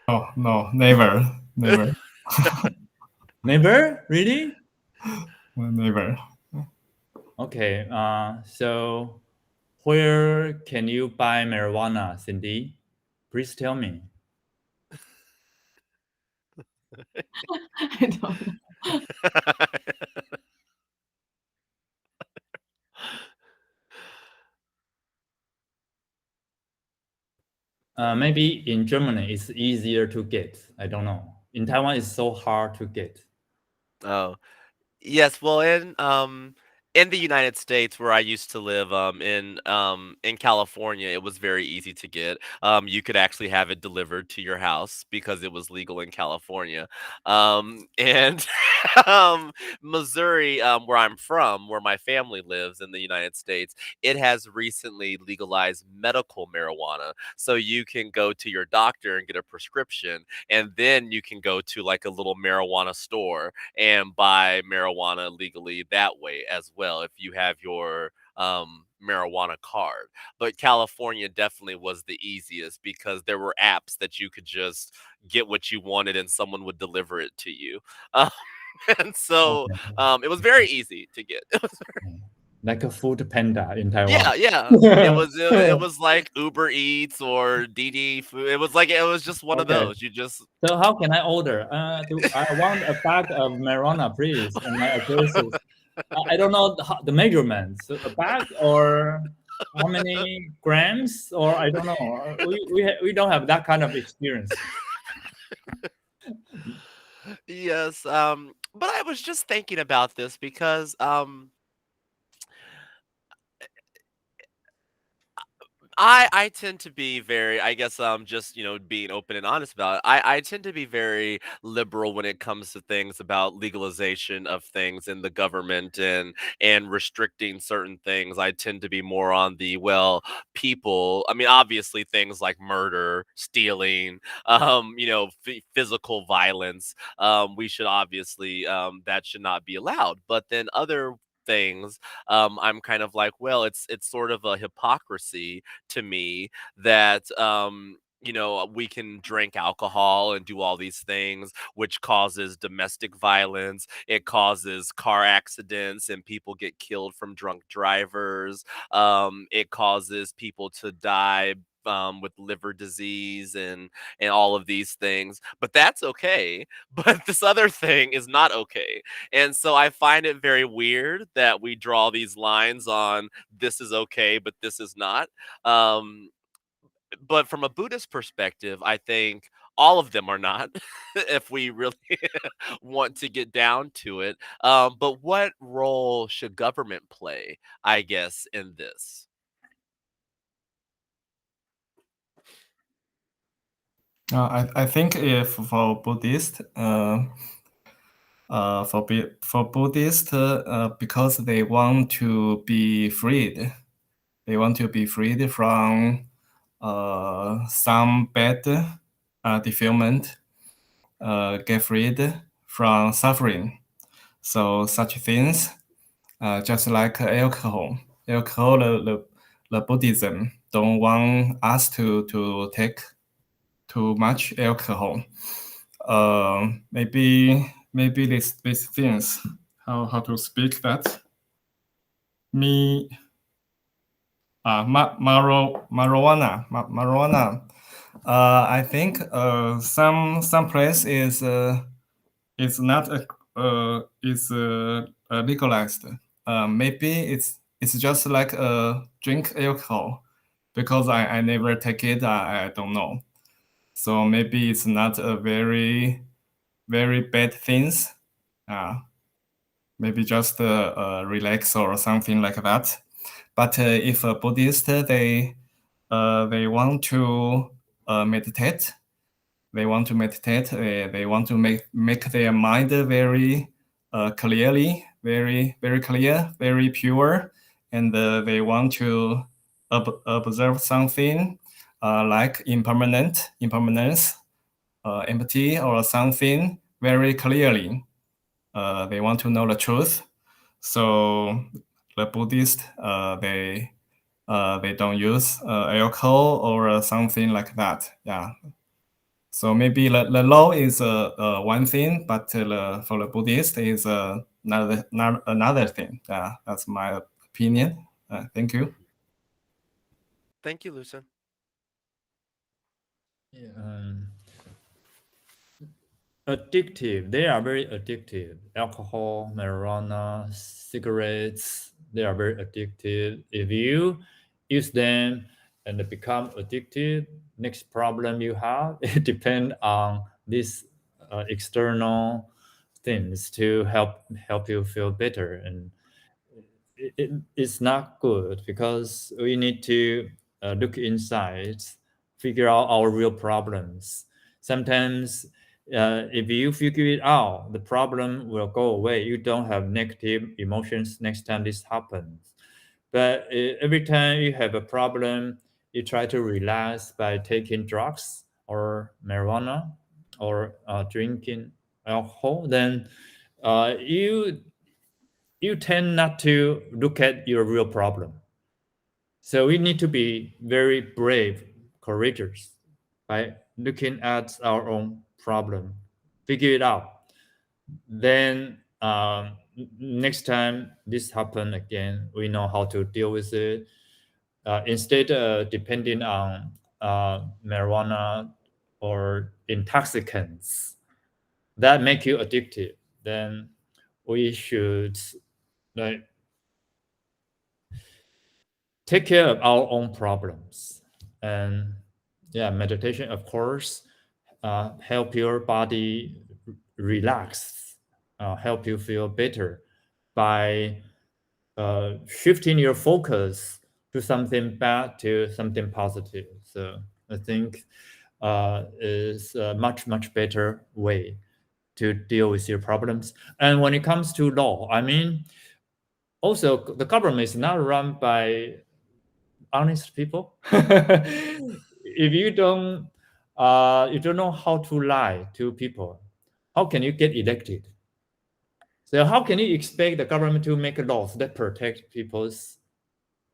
Speaker 6: Oh no, never, never,
Speaker 2: Never? Really?
Speaker 6: never.
Speaker 2: Okay. So where can you buy marijuana, Cindy? Please tell me.
Speaker 4: I don't know.
Speaker 2: Maybe in Germany it's easier to get. I don't know. In Taiwan, it's so hard to get.
Speaker 1: Oh, yes. Well, in the United States where I used to live, in California, it was very easy to get. You could actually have it delivered to your house because it was legal in California. And Missouri, where I'm from, where my family lives in the United States, it has recently legalized medical marijuana. So you can go to your doctor and get a prescription, and then you can go to like a little marijuana store and buy marijuana legally that way as well if you have your marijuana card. But California definitely was the easiest because there were apps that you could just get what you wanted and someone would deliver it to you. Um, and so
Speaker 2: Okay.
Speaker 1: it was very easy to get.
Speaker 2: Like a food panda in Taiwan.
Speaker 1: Yeah, yeah. It was like Uber Eats or DD Food. It was just one of
Speaker 2: Okay.
Speaker 1: those. You just
Speaker 2: So how can I order? I want a bag of marijuana, please, and my address is. I don't know the measurements. So a bag or how many grams, or I don't know. We don't have that kind of experience.
Speaker 1: yes. But I was just thinking about this because I tend to be very, I guess, just being open and honest about it. I tend to be very liberal when it comes to things about legalization of things in the government and restricting certain things. I tend to be more on the, well, people. I mean, obviously things like murder, stealing, physical violence. We should obviously that should not be allowed. But then other things, I'm kind of like, well, it's sort of a hypocrisy to me that we can drink alcohol and do all these things which causes domestic violence, it causes car accidents and people get killed from drunk drivers, it causes people to die with liver disease and all of these things, but that's okay. But this other thing is not okay. And so I find it very weird that we draw these lines on this is okay but this is not. um but from a Buddhist perspective, I think all of them are not, if we really want to get down to it. But what role should government play, I guess, in this?
Speaker 6: I think if for Buddhist, for Buddhist, because they want to be freed, from some bad defilement, get freed from suffering. So such things, just like alcohol, the Buddhism don't want us to take too much alcohol. Maybe these things, how to speak that? Marijuana. I think some place is not legalized. Maybe it's just like drink alcohol, because I never take it. I don't know. So maybe it's not a very bad things. Maybe just relax or something like that. But if a Buddhist, they want to meditate. They want to make their mind very clearly very clear, very pure, and they want to observe something like impermanence, empty, or something very clearly. They want to know the truth. So the Buddhists, they don't use alcohol or something like that. Yeah. So maybe the law is one thing, but for the Buddhist is another thing. Yeah, that's my opinion. Thank you.
Speaker 1: Thank you, Lucien.
Speaker 2: Addictive. They are very addictive. Alcohol, marijuana, cigarettes, they are very addictive. If you use them and they become addicted, next problem you have, it depends on these external things to help you feel better. And it's not good because we need to look inside, figure out our real problems. Sometimes if you figure it out, the problem will go away. You don't have negative emotions next time this happens. But every time you have a problem, you try to relax by taking drugs or marijuana or drinking alcohol, then you tend not to look at your real problem. So we need to be very brave, courageous by looking at our own problem, figure it out. Then next time this happen again, we know how to deal with it. Instead of depending on marijuana or intoxicants that make you addicted, then we should like take care of our own problems. And yeah, meditation, of course, help your body relax, help you feel better by shifting your focus to something bad to something positive. So I think is a much better way to deal with your problems. And when it comes to law, I mean, also the government is not run by honest people. If you don't know how to lie to people, how can you get elected? So how can you expect the government to make laws that protect people's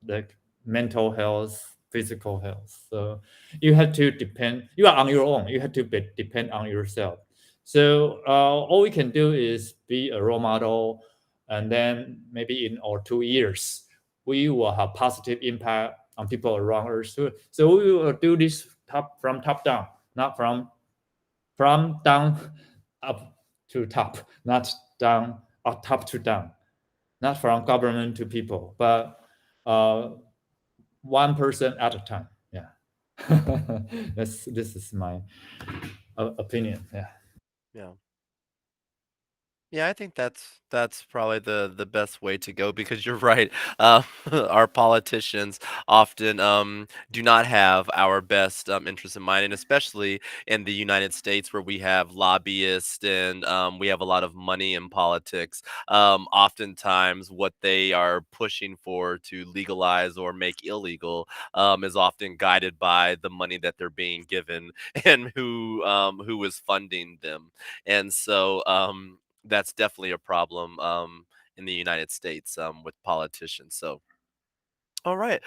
Speaker 2: like mental health, physical health? So you have to depend. You are on your own. You have to depend on yourself. So all we can do is be a role model, and then maybe in or 2 years we will have positive impact on people around us. So we will do this from top down, not from down up to top, not down or top to down, not from government to people, but one person at a time. Yeah. This is my opinion.
Speaker 1: Yeah. Yeah, I think that's probably the best way to go because you're right. Our politicians often do not have our best interests in mind, and especially in the United States where we have lobbyists and we have a lot of money in politics. Oftentimes, what they are pushing for to legalize or make illegal is often guided by the money that they're being given and who is funding them, and so. That's definitely a problem in the United States with politicians. So, all right.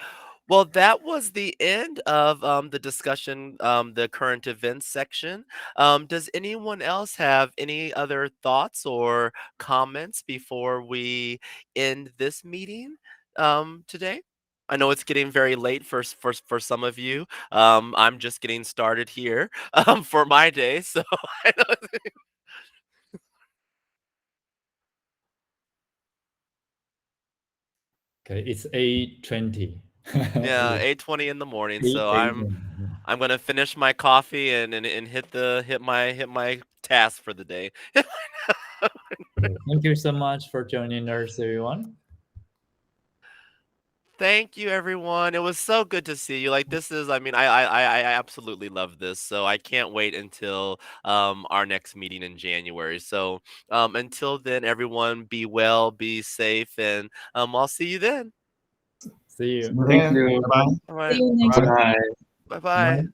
Speaker 1: Well, that was the end of the discussion, the current events section. Does anyone else have any other thoughts or comments before we end this meeting today? I know it's getting very late for some of you. I'm just getting started here for my day, so I know.
Speaker 2: Okay, it's 8:20.
Speaker 1: Yeah, 8:20 in the morning. So
Speaker 2: 8
Speaker 1: I'm gonna finish my coffee and hit my task for the day.
Speaker 2: Thank you so much for joining us, everyone.
Speaker 1: Thank you, everyone. It was so good to see you. Like this is, I mean, I absolutely love this. So I can't wait until our next meeting in January. So until then, everyone, be well, be safe, and I'll see you then.
Speaker 2: See you.
Speaker 5: Thank you.
Speaker 6: Bye bye.
Speaker 1: All
Speaker 4: See
Speaker 1: right,
Speaker 4: you next
Speaker 6: Bye.
Speaker 5: Bye.
Speaker 1: bye bye.